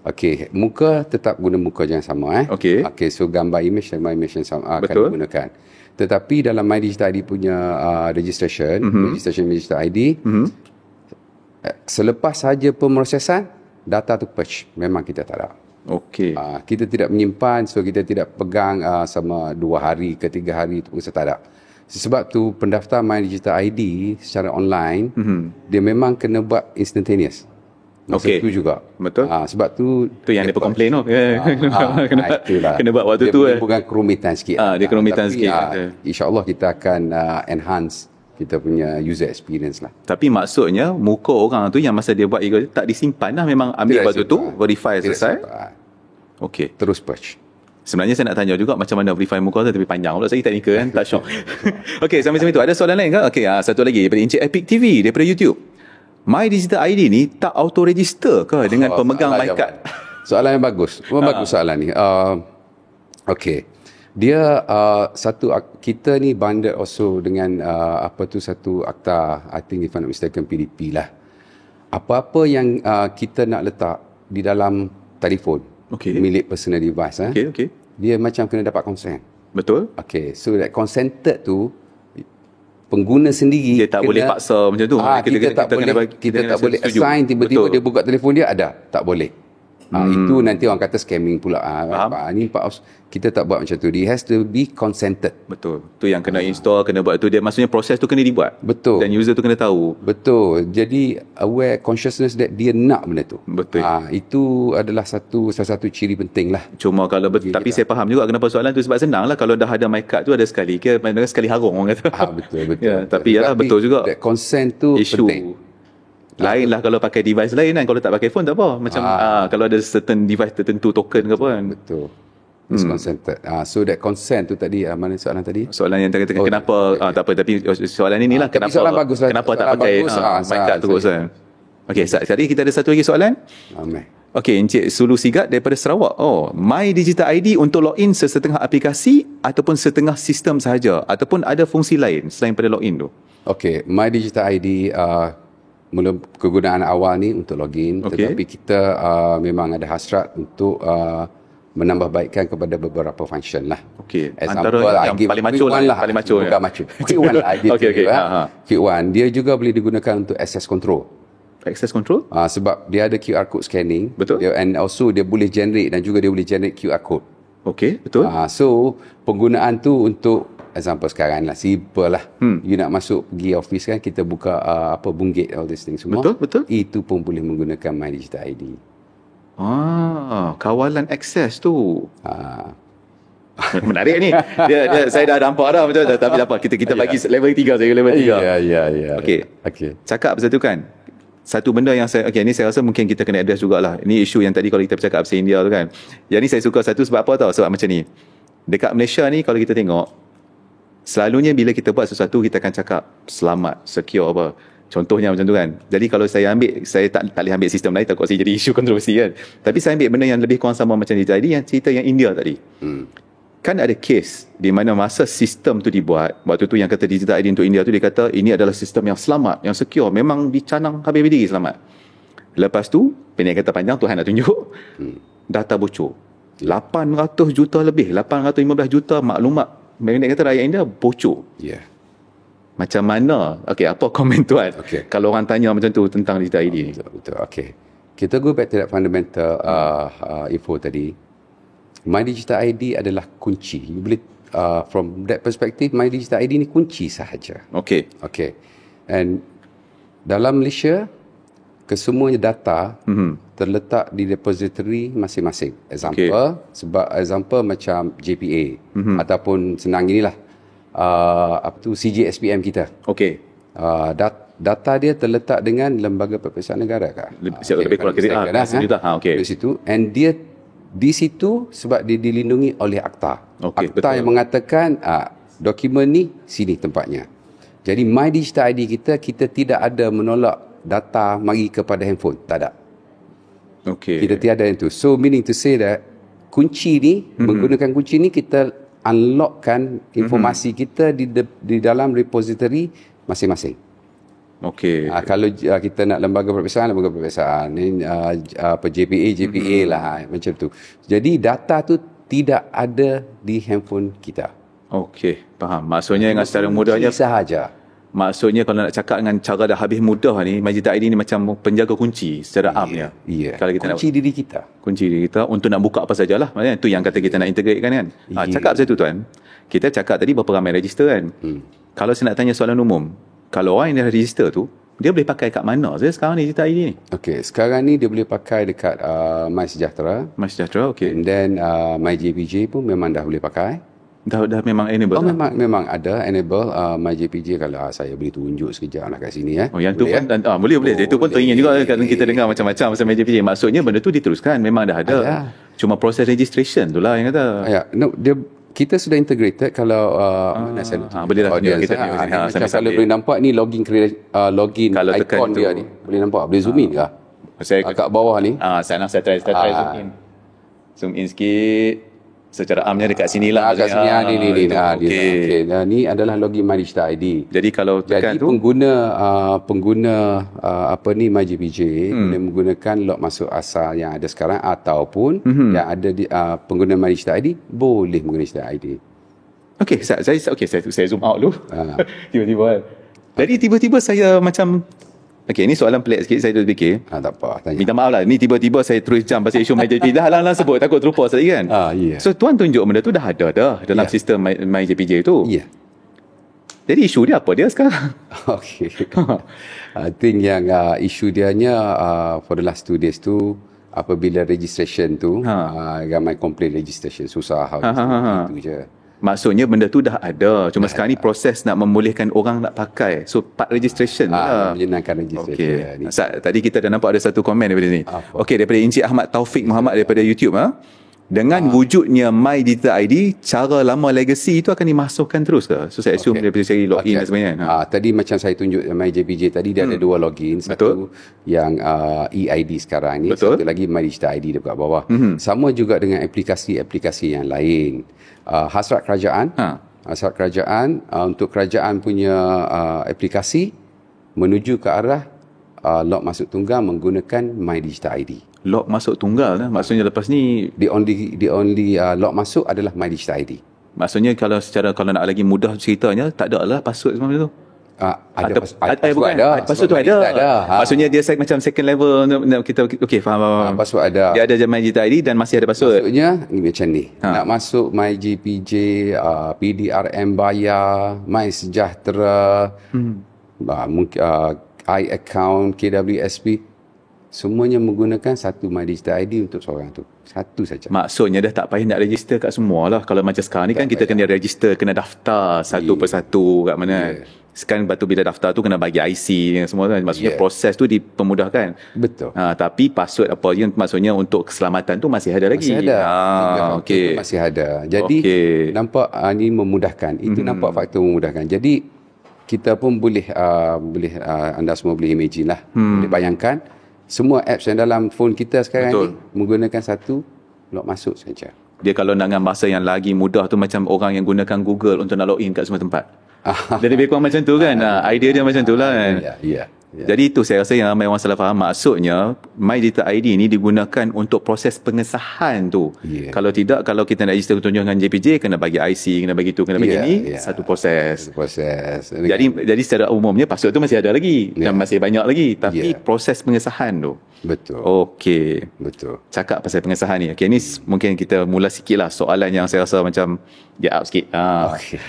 Okey, muka tetap guna muka jangan sama. Okey, so gambar image dan image yang sama akan digunakan. Tetapi dalam My Digital ID punya registration Digital ID, selepas saja pemrosesan, data tu purge. Memang kita tak ada. Okey. Kita tidak menyimpan, so kita tidak pegang sama 2 hari ke 3 hari itu pun tak ada. Sebab tu pendaftar My Digital ID secara online, dia memang kena buat instantaneous. Masa tu juga. Betul. Sebab tu yang dia complain tu. Kena buat waktu dia tu. Dia bukan kerumitan sikit. Dia kerumitan sikit. InsyaAllah kita akan enhance kita punya user experience lah. Tapi maksudnya muka orang tu yang masa dia buat tak disimpan lah. Memang ambil waktu tu, verify selesai. Okey. Terus purge. Sebenarnya saya nak tanya juga macam mana verify muka tu, tapi panjang pula saya teknikal kan. Tak syok. Okey, sampai-sampai tu. Ada soalan lain ke? Okey, satu lagi daripada Encik Epic TV daripada YouTube. My Digital ID ni tak auto register ke dengan pemegang soalan MyCard? Soalan yang bagus. Bagus soalan ni. Okay. Dia kita ni bundled also dengan satu akta, I think if I'm not mistaken, PDP lah. Apa-apa yang kita nak letak di dalam telefon milik personal device, dia macam kena dapat consent. Betul. Okay, so that consented tu pengguna sendiri dia tak boleh paksa macam tu. Kita tak boleh assign tiba-tiba dia buka telefon dia ada, tak boleh. Itu nanti orang kata scamming pula. Ni kita tak buat macam tu. It has to be consented. Betul. Tu yang kena install, kena buat tu. Dia maksudnya proses tu kena dibuat. Betul. Dan user tu kena tahu. Betul. Jadi aware consciousness that dia nak benda tu. Betul. Itu adalah salah satu ciri penting lah. Cuma kalau tapi saya faham juga kenapa soalan tu, sebab senang lah kalau dah ada MyCard tu ada sekali sekali harung orang kata. Betul. Ya, tapi yalah betul juga. That consent tu penting. Lain lah kalau pakai device lain kan. Kalau tak pakai phone tak apa. Macam kalau ada certain device tertentu token ke apa kan. Betul. It's consented. So that consent tu tadi, mana soalan tadi? Soalan yang tadi kenapa tak apa, tapi soalan ini lah kenapa soalan bagus lah. Kenapa tak pakai MyCard tu kan. Okey, tadi kita ada satu lagi soalan. Okey, Encik Sulu Sigat daripada Sarawak. My Digital ID untuk login sesetengah aplikasi ataupun setengah sistem sahaja ataupun ada fungsi lain selain pada login tu? Okey, My Digital ID mula kegunaan awal ni untuk login, tetapi kita memang ada hasrat untuk menambahbaikkan kepada beberapa function lah. Okey. Example, antara yang paling macul lah. Paling macul. Bukan macul. Quick one lah. Quick one. Dia juga boleh digunakan untuk access control. Access control? Sebab dia ada QR code scanning. Betul. And also dia boleh generate dan juga dia boleh generate QR code. Okey, betul. So penggunaan tu untuk example sekarang lah, simple lah. You nak masuk pergi office kan, kita buka Boongate, all these things semua. Betul. Itu pun boleh menggunakan My Digital ID. Kawalan akses tu. Menarik ni. Saya dah nampak dah macam tu, tapi apa kita bagi level 3 saja, level 3. Ya. Okey. Cakap pasal tu kan. Satu benda yang ni saya rasa mungkin kita kena address jugalah. Ini isu yang tadi kalau kita bercakap pasal India tu kan. Yang ni saya suka satu sebab apa tahu? Sebab macam ni. Dekat Malaysia ni kalau kita tengok, selalunya bila kita buat sesuatu kita akan cakap selamat, secure apa. Contohnya macam tu kan. Jadi kalau saya tak boleh ambil sistem lain, takut saya jadi isu kontroversi kan. Tapi saya ambil benda yang lebih kurang sama macam ni tadi, yang cerita yang India tadi. Kan ada case di mana masa sistem tu dibuat, waktu tu yang kata Digital ID untuk India tu, dia kata ini adalah sistem yang selamat, yang secure, memang dicanang habis berdiri selamat. Lepas tu, pendek kata panjang, Tuhan nak tunjuk, data bocor. 800 juta lebih, 815 juta maklumat, pendek kata rakyat India bocor. Macam mana? Apa komen tuan? Kalau orang tanya macam tu tentang Digital ID? Betul. Kita go back to that fundamental info tadi. My Digital ID adalah kunci. You boleh from that perspective, My Digital ID ni kunci sahaja. Okay. And dalam Malaysia, kesemuanya data terletak di repository masing-masing. Example macam JPA ataupun senang inilah CGSPM kita. Data dia terletak dengan Lembaga Peperiksaan Negara kah? Lebih kurang di situ. And dia di situ sebab dia dilindungi oleh akta. Akta yang mengatakan dokumen ni sini tempatnya. Jadi My Digital ID kita tidak ada menolak data mari kepada handphone, tak ada. Kita tiada yang tu. So meaning to say that kunci ni, menggunakan kunci ni kita unlockkan informasi kita di dalam repository masing-masing. Kalau kita nak lembaga peperiksaan ni, JPA lah macam tu. Jadi data tu tidak ada di handphone kita. Faham. Maksudnya dengan secara mudahnya sahaja. Maksudnya kalau nak cakap dengan cara dah habis mudah ni, My Digital ID ni macam penjaga kunci secara amnya. Kalau kita kunci diri kita. Kunci diri kita untuk nak buka apa sajalah. Maksudnya tu yang kata kita nak integratekan kan. Cakap pasal tu tuan. Kita cakap tadi berapa ramai register kan. Kalau saya nak tanya soalan umum, kalau orang yang dah register tu, dia boleh pakai kat mana saya sekarang ni Digital ID ni? Sekarang ni dia boleh pakai dekat MySejahtera. And then MyJPJ pun memang dah boleh pakai. Dah memang enable. Memang ada enable MyJPJ. Kalau saya boleh tunjuk sekejap lah kat sini yang tu pun boleh. Itu pun teringin juga kan kita dengar macam-macam pasal MyJPJ. Maksudnya benda tu diteruskan memang dah ada. Cuma proses registration tu lah yang kata. Kita sudah integrated kalau mana saya nak boleh lah tunjuk kita ni ni. macam kalau boleh nampak ni login login Kalau tekan icon dia tu. ni. Boleh nampak? Boleh zoom in ke? Saya Kat bawah ni. saya try zoom in. Zoom in sikit. Secara amnya dekat sini lah. Kat sini ni. Okey. Ni adalah login My Digital ID. Jadi kalau tekan Jadi tu, pengguna MyJPJ boleh menggunakan log masuk asal yang ada sekarang ataupun yang ada di pengguna My Digital ID boleh menggunakan Digital ID. okey, saya zoom out dulu. Tiba-tiba kan. Jadi tiba-tiba saya macam okey, ni soalan pelik sikit, saya terfikir. Tak apa, tanya. Minta maaf lah, ni tiba-tiba saya terus jump pasal isu MyJPJ. Dah lah sebut, takut terlupa tadi kan. Ya. So tuan tunjuk benda tu dah ada dalam sistem MyJPJ tu. Ya. Jadi isu dia apa dia sekarang? Okay. I think yang isu dianya for the last 2 days tu, apabila registration tu, ramai complain registration susah. Itu je. Maksudnya benda tu dah ada. Cuma sekarang ni proses nak membolehkan orang nak pakai. So part registration lah. Menyenangkan registration. Tadi kita dah nampak ada satu komen daripada ni. Apa? Okey, daripada Encik Ahmad Taufik Muhammad daripada YouTube. Dengan wujudnya My Digital ID, cara lama legacy itu akan dimasukkan terus ke? So saya assume daripada segi login dan sebagainya. Tadi macam saya tunjuk MyJPJ tadi, dia ada 2 login. Satu yang EID sekarang ni. Betul. Satu lagi My Digital ID dekat bawah. Sama juga dengan aplikasi-aplikasi yang lain. Hasrat kerajaan. Hasrat kerajaan untuk kerajaan punya aplikasi menuju ke arah log masuk tunggal menggunakan My Digital ID. Log masuk tunggal lah. Maksudnya lepas ni The only log masuk adalah My Digital ID. maksudnya kalau nak lagi mudah ceritanya, tak ada lah password semua benda tu. Password tu ada. Maksudnya dia macam second level kita okey faham. Password ada. Dia ada My Digital ID dan masih ada password. Maksudnya ni macam ni. Nak masuk MyJPJ, PDRM Bayar, My Sejahtera, mungkin iAccount, KWSP, semuanya menggunakan satu My Digital ID untuk seorang tu. Satu saja. Maksudnya dah tak payah nak register kat semua lah. Kalau macam sekarang ni kan kita kena register, kena daftar satu persatu kat mana. Sekarang batu bila daftar tu kena bagi IC dan semua kan. Maksudnya proses tu dipermudahkan. Betul. Tapi password apa yang maksudnya untuk keselamatan tu masih ada lagi. Masih ada. Okey. Masih ada. Jadi nampak ni memudahkan. Itu nampak faktor memudahkan. Jadi kita pun boleh anda semua boleh imagine lah. Boleh bayangkan semua apps yang dalam phone kita sekarang ni menggunakan satu log masuk saja. Dia kalau nak dengan bahasa yang lagi mudah tu macam orang yang gunakan Google untuk nak login kat semua tempat. Dia lebih kurang macam tu kan. Idea dia macam tu lah kan. Ya. Jadi itu saya rasa yang ramai orang salah faham. Maksudnya My Digital ID ni digunakan untuk proses pengesahan tu. Kalau tidak, kalau kita nak register tunjukkan JPJ, kena bagi IC, kena bagi tu, kena bagi ni. Satu proses. Jadi secara umumnya password tu masih ada lagi. Dan masih banyak lagi. Tapi proses pengesahan tu. Betul. Okey. Betul. Cakap pasal pengesahan ni. Okey, ni mungkin kita mula sikit lah soalan yang saya rasa macam dia up sikit. Okay.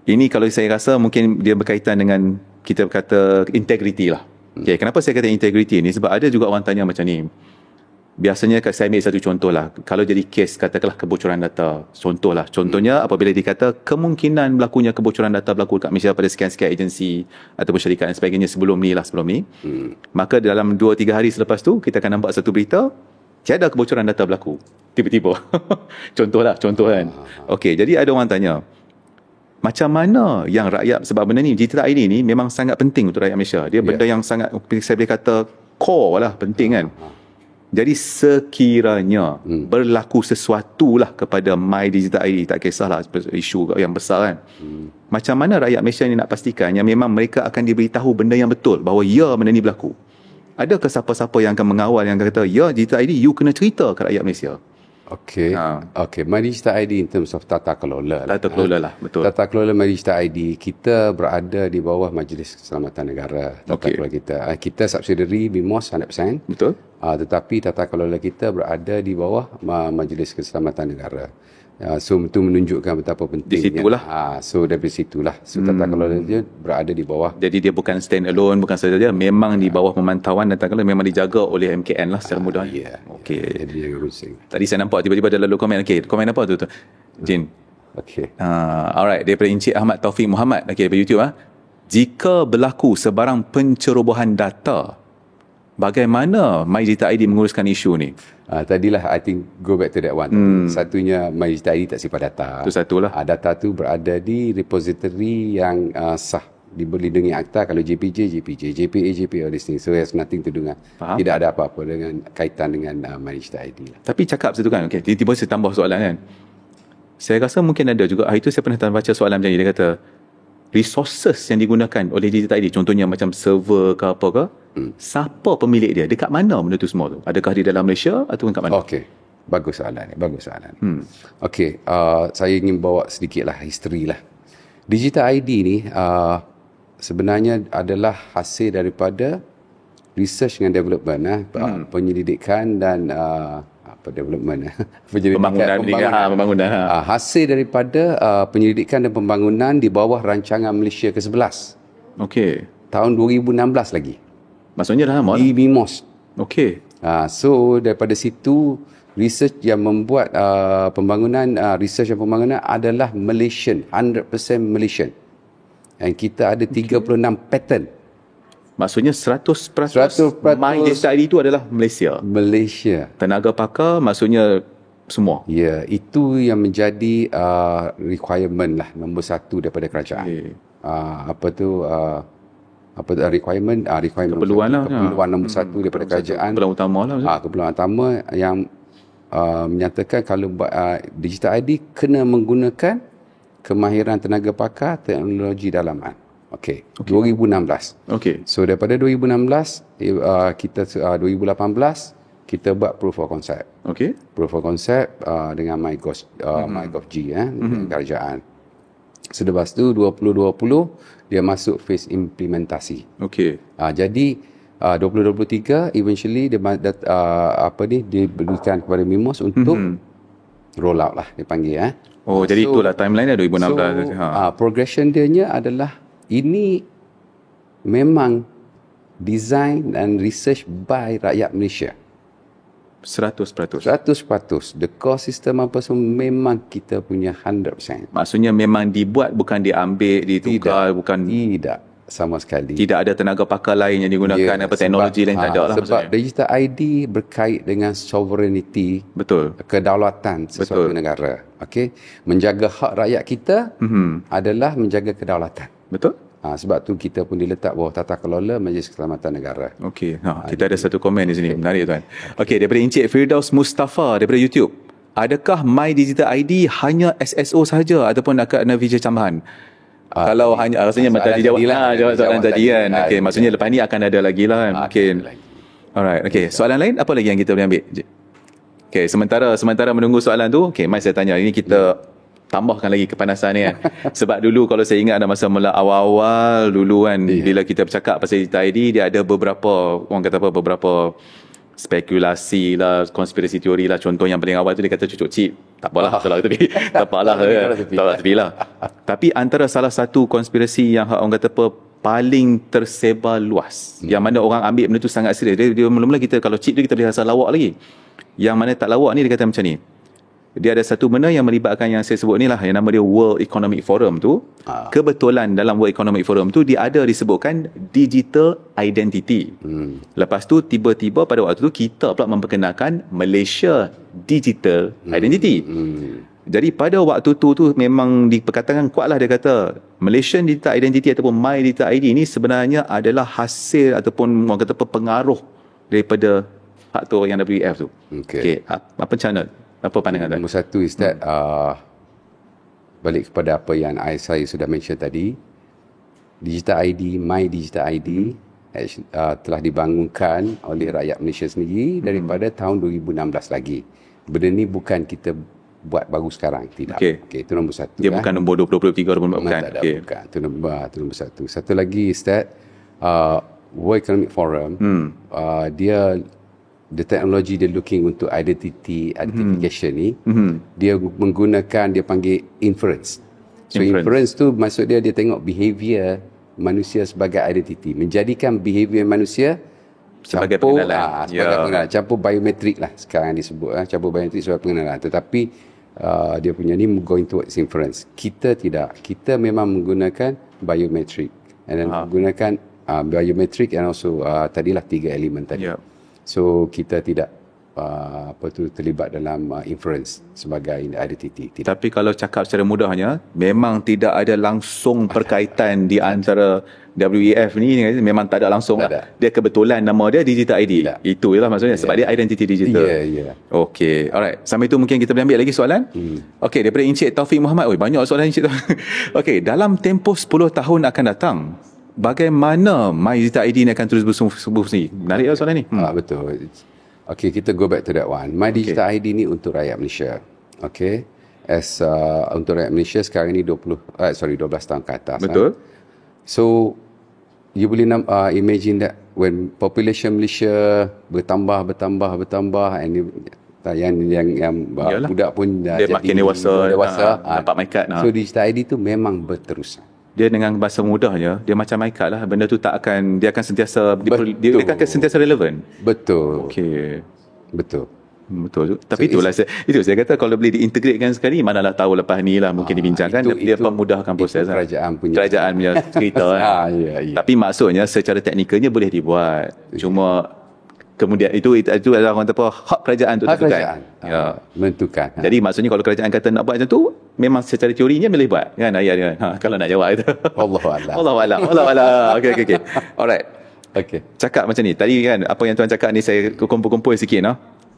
Ini kalau saya rasa mungkin dia berkaitan dengan kita berkata integriti lah. Okay, kenapa saya kata integriti ni? Sebab ada juga orang tanya macam ni. Biasanya saya ambil satu contoh lah. Kalau jadi kes katakanlah kebocoran data. Contohnya apabila dikata kemungkinan berlakunya kebocoran data berlaku kat Malaysia pada sekian-sekian agensi ataupun syarikat dan sebagainya sebelum ni. Maka dalam 2-3 hari selepas tu kita akan nampak satu berita tiada kebocoran data berlaku. Tiba-tiba. Contoh kan. Okey, jadi ada orang tanya, macam mana yang rakyat, sebab benda ni Digital ID ni memang sangat penting untuk rakyat Malaysia. Dia benda yang sangat, saya boleh kata core lah, penting kan. Jadi sekiranya berlaku sesuatu lah kepada My Digital ID, tak kisahlah isu yang besar kan. Macam mana rakyat Malaysia ni nak pastikan yang memang mereka akan diberitahu benda yang betul, bahawa benda ni berlaku. Adakah siapa-siapa yang akan mengawal, yang akan kata Digital ID you kena cerita ke rakyat Malaysia? Okay. My Digital ID in terms of tata kelola. Tata kelola lah, betul. Tata kelola My Digital ID, kita berada di bawah Majlis Keselamatan Negara. Tata kelola kita. Kita subsidiary BIMOS 100%. Betul. Tetapi tata kelola kita berada di bawah Majlis Keselamatan Negara. So itu menunjukkan betapa pentingnya. Di situlah. So dari situlah. So tata kelola dia berada di bawah. Jadi dia bukan stand alone, bukan saja, memang di bawah pemantauan dan tata kelola memang dijaga oleh MKN lah secara mudah. Okey. Jadi dia rusing. Tadi saya nampak tiba-tiba ada lalu komen. Okey, komen apa tu? Jin. Okey. Alright, daripada Encik Ahmad Taufik Muhammad. Okey, daripada YouTube. Jika berlaku sebarang pencerobohan data bagaimana MyDigital ID menguruskan isu ni? Tadilah I think go back to that one. Satunya MyDigital ID tak simpan data. Itu satulah. Data tu berada di repository yang sah, dilindungi akta. Kalau JPJ, JPA, all these things. So it has nothing to do dengan, tidak ada apa-apa dengan kaitan dengan MyDigital ID lah. Tapi cakap satu kan, okay, tiba-tiba saya tambah soalan kan. Saya rasa mungkin ada juga, hari tu saya pernah baca soalan macam ni, dia kata resources yang digunakan oleh Digital ID, contohnya macam server ke apa ke, siapa pemilik dia, dekat mana benda tu semua tu, adakah di dalam Malaysia atau kat mana? Okey, bagus soalan ni. Okey, saya ingin bawa sedikit lah history lah. Digital ID ni sebenarnya adalah hasil daripada research and development, penyelidikan dan development, pembangunan. Hasil daripada penyelidikan dan pembangunan di bawah rancangan Malaysia ke-11. Okey. Tahun 2016 lagi. Maksudnya dah lama. Di BIMOS. Okey. So daripada situ research yang membuat pembangunan adalah Malaysian, 100% Malaysian. Dan kita ada 36 patent. Maksudnya 100% MyDigital ID itu adalah Malaysia. Tenaga pakar maksudnya semua. Ya, itu yang menjadi requirement lah nombor satu daripada kerajaan. Requirement keperluan nombor satu daripada kerajaan. Keperluan utama lah. Keperluan utama yang menyatakan kalau Digital ID kena menggunakan kemahiran tenaga pakar teknologi dalaman. Okey. 2016. Okey. So daripada 2016 kita 2018 kita buat proof of concept. Okey. Proof of concept dengan MyGovG dengan kerajaan. Selepas tu 2020 dia masuk phase implementasi. Okey. Jadi 2023 eventually dia diberikan kepada MIMOS untuk roll out lah dipanggil jadi itulah timeline dia 2016. Progression dia adalah ini memang design dan research by rakyat Malaysia. 100%. The core system apa semua memang kita punya 100%. Maksudnya memang dibuat, bukan diambil, ditukar, Tidak sama sekali. Tidak ada tenaga pakar lain yang digunakan, teknologi lain tak ada lah. Sebab Digital ID berkait dengan sovereignty, kedaulatan sesuatu negara. Okey, menjaga hak rakyat kita adalah menjaga kedaulatan. Betul. Sebab tu kita pun diletak bawah tata kelola Majlis Keselamatan Negara. Okey, kita ada satu komen di sini. Menarik tuan. Okey, daripada Encik Firdaus Mustafa daripada YouTube. Adakah MyDigital ID hanya SSO sahaja ataupun akan ada feature tambahan? Kalau hanya rasanya tadi jawab soalan tadi kan. Okey, maksudnya lepas ni akan ada lagi lah kan. Mungkin. Alright, okey. Soalan lain apa lagi yang kita boleh ambil? Okey, sementara menunggu soalan tu, okey, mai saya tanya. Ini kita tambahkan lagi kepanasan ni kan. Sebab dulu kalau saya ingat ada masa mula awal-awal dulu kan, bila kita bercakap pasal Digital ID, dia ada beberapa spekulasi lah, konspirasi teori lah. Contoh yang paling awal tu dia kata cucuk chip. Tak apalah, tak apalah. Tapi antara salah satu konspirasi yang orang kata paling tersebar luas, yang mana orang ambil benda tu sangat serius. Dia mula-mula kita, kalau chip tu kita boleh rasa lawak lagi. Yang mana tak lawak ni dia kata macam ni. Dia ada satu benda yang melibatkan yang saya sebut ni lah, yang nama dia World Economic Forum tu. Kebetulan dalam World Economic Forum tu dia ada disebutkan digital identity. Lepas tu tiba-tiba pada waktu tu kita pula memperkenalkan Malaysia Digital Identity. Jadi pada waktu tu memang diperkatakan kuatlah, dia kata Malaysian Digital Identity ataupun MyDigital ID ni sebenarnya adalah hasil ataupun orang kata pengaruh daripada faktor yang WEF tu. Okay. Apa channel? Apa pandangan anda? Nombor satu is that balik kepada apa yang saya sudah mention tadi, Digital ID, MyDigital ID telah dibangunkan oleh rakyat Malaysia sendiri daripada tahun 2016 lagi. Benda ni bukan kita buat baru sekarang, tidak. Okey, itu nombor satu. Dia bukan nombor 2023 bukan. Bukan. Itu nombor satu. Satu lagi is that World Economic Forum, the technology dia looking untuk identification ni, dia menggunakan, dia panggil inference. So inference tu maksud dia tengok behavior manusia sebagai identity, menjadikan behavior manusia sebagai pengenalan. Pengenalan. Campur biometrik lah sekarang disebut, campur biometrik sebagai pengenalan. Tetapi dia punya ni going towards inference. Kita tidak. Kita memang menggunakan biometrik dan menggunakan biometric and also tadilah 3 elemen tadi. Yep. So kita tidak terlibat dalam inference sebagai identity. Tidak. Tapi kalau cakap secara mudahnya, memang tidak ada langsung perkaitan di antara WEF ni, memang tak ada langsung Tak lah. ada. Dia kebetulan nama dia Digital ID. Tak. Itu je lah maksudnya, sebab dia identity digital. Ya. Okey, alright. Sampai tu mungkin kita boleh ambil lagi soalan. Okey, daripada Encik Taufik Muhammad. Banyak soalan Encik Taufik. Okey, dalam tempoh 10 tahun akan datang, bagaimana My Digital ID ni akan terus berfungsi? Menarik lah soalan ni. Betul. Okay, kita go back to that one. My Digital ID ni untuk rakyat Malaysia. Okay. Untuk rakyat Malaysia sekarang ni 12 tahun ke atas. Betul. So, you boleh imagine that when population Malaysia bertambah and yang budak pun dia makin dewasa, dapat my card. So, Digital ID tu memang berterusan. Dia dengan bahasa mudahnya, dia macam my card lah. Benda tu dia akan sentiasa dia akan sentiasa relevan. Betul. Okey. Betul. Betul. Tapi itulah saya kata kalau boleh diintegratekan sekali, manalah tahu lepas ni lah mungkin dibincangkan, dia memudahkan proses. Itu kerajaan punya cerita. Ya. Tapi maksudnya secara teknikalnya boleh dibuat. Cuma kemudian itu adalah orang kata hak kerajaan tu tentukan. Ya. Menentukan. Jadi maksudnya kalau kerajaan kata nak buat macam tu, memang secara teorinya boleh buat kan ayat dia. Kalau nak jawab itu. Wallahu-a'lam. Okey. Alright. Okey. Cakap macam ni. Tadi kan apa yang tuan cakap ni saya kumpul-kumpul sikit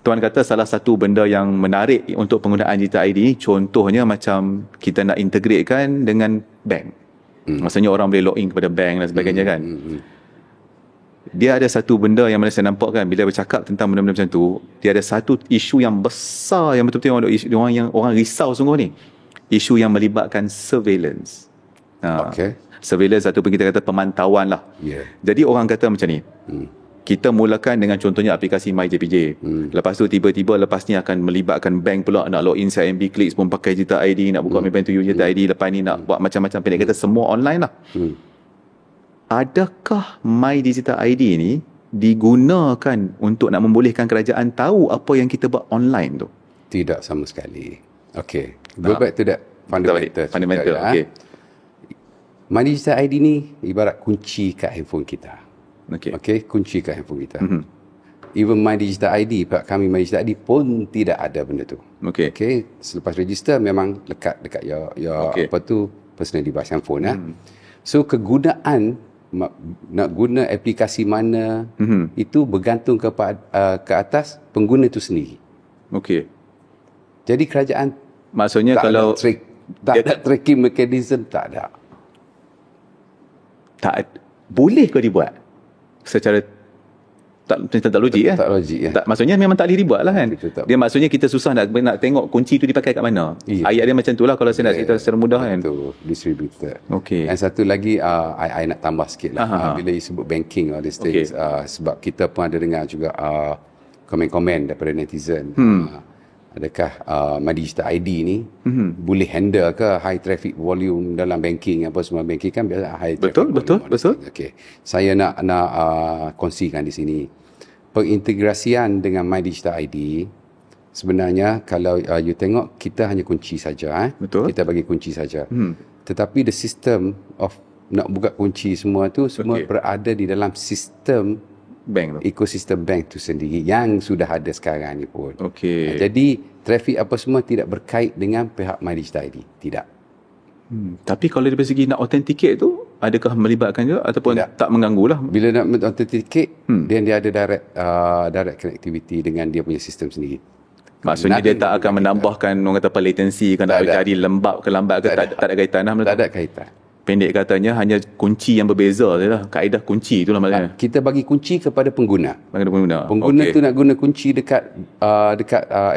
Tuan kata salah satu benda yang menarik untuk penggunaan Digital ID, contohnya macam kita nak integratekan dengan bank. Maksudnya orang boleh login kepada bank dan sebagainya kan. Dia ada satu benda yang mana saya nampak kan, bila bercakap tentang benda-benda macam tu, dia ada satu isu yang besar yang betul-betul orang risau sungguh ni. Isu yang melibatkan surveillance. Surveillance ataupun kita kata pemantauan lah. Jadi orang kata macam ni. Kita mulakan dengan contohnya aplikasi MyJPJ. Lepas tu tiba-tiba lepas ni akan melibatkan bank pula, nak login CIMB Clicks pun pakai Digital ID, nak buka bank tu Digital ID, lepas ni nak buat macam-macam, pendek kata semua online lah. Adakah My Digital ID ni digunakan untuk nak membolehkan kerajaan tahu apa yang kita buat online tu? Tidak sama sekali. Okay. Go back to that fundamental. Okay. My Digital ID ni ibarat kunci kat handphone kita. Okay, kunci kat handphone kita. Even My Digital ID, pihak kami My Digital ID pun tidak ada benda tu. Okay, selepas register memang lekat dekat your personal device handphone. So kegunaan nak guna aplikasi mana itu bergantung ke atas pengguna itu sendiri. Okay. Jadi kerajaan maksudnya tak kalau ada tracking mechanism, tak ada. Boleh ke dibuat? Secara tak logik kan? Tak logik ya. Maksudnya memang tak boleh dibuat lah kan? Dia maksudnya kita susah nak tengok kunci tu dipakai kat mana. Ayat dia macam tu lah kalau saya nak cerita secara mudah kan. Betul, distributed. Okay. Dan satu lagi I nak tambah sikit lah. Bila you sebut banking all these things, sebab kita pun ada dengar juga komen-komen daripada netizen. Adakah My Digital ID ni boleh handle ke high traffic volume dalam banking, apa semua banking kan biasa high traffic volume. Betul. Okay. Saya nak kongsikan di sini. Pengintegrasian dengan My Digital ID sebenarnya kalau you tengok kita hanya kunci saja. Kita bagi kunci saja. Tetapi the system of nak buka kunci semua tu semua berada di dalam sistem bank tu, ekosistem bank tu sendiri yang sudah ada sekarang ni pun. Jadi trafik apa semua tidak berkait dengan pihak My Digital ID, tidak. Tapi kalau dari segi nak authenticate tu, adakah melibatkan juga ataupun tak mengganggu lah? Bila nak authenticate, dia ada direct connectivity dengan dia punya sistem sendiri. Maksudnya dia tak akan menambahkan orang kata latency kan, nak jadi lembab ke lambat ke, tak ada kaitan lah. Tak ada kaitan. Pendek katanya hanya kunci yang berbeza sajalah. Kaedah kunci itulah maksudnya. Kita bagi kunci kepada pengguna. Pengguna okay. tu nak guna kunci dekat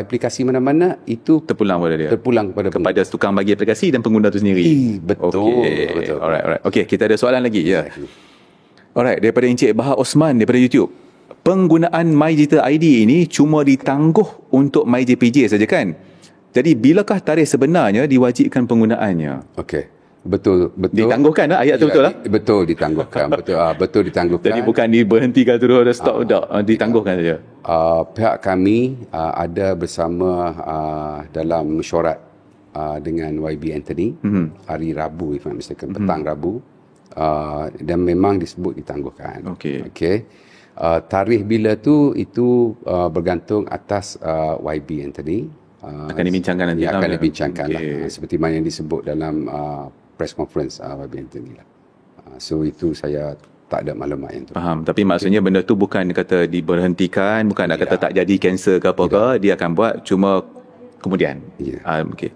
aplikasi mana-mana, itu terpulang pada dia. Kepada kepada tukang bagi aplikasi dan pengguna tu sendiri. Betul. Alright. Okey, kita ada soalan lagi ya. Alright, daripada Encik Bahar Osman daripada YouTube. Penggunaan My Digital ID ini cuma ditangguh untuk MyJPJ saja kan? Jadi bilakah tarikh sebenarnya diwajibkan penggunaannya? Okey. Betul. Ditangguhkan lah ayat tu, betul lah? Betul ditangguhkan. betul ditangguhkan. Jadi bukan diberhentikan terus, stop, ditangguhkan saja. Pihak kami ada bersama dalam mesyuarat dengan YB Anthony hari Rabu, if I'm mistaken, petang Rabu. dan memang disebut ditangguhkan. Okey. Tarikh bila tu itu bergantung atas YB Anthony. Akan dibincangkan nanti. Akan dibincangkan lah. Seperti mana yang disebut dalam press conference YB Anthony lah. So itu saya tak ada maklumat yang tu. Faham. Tapi maksudnya benda tu bukan kata diberhentikan, bukan nak kata tak jadi kanser ke apa ke, dia akan buat cuma kemudian. Okey.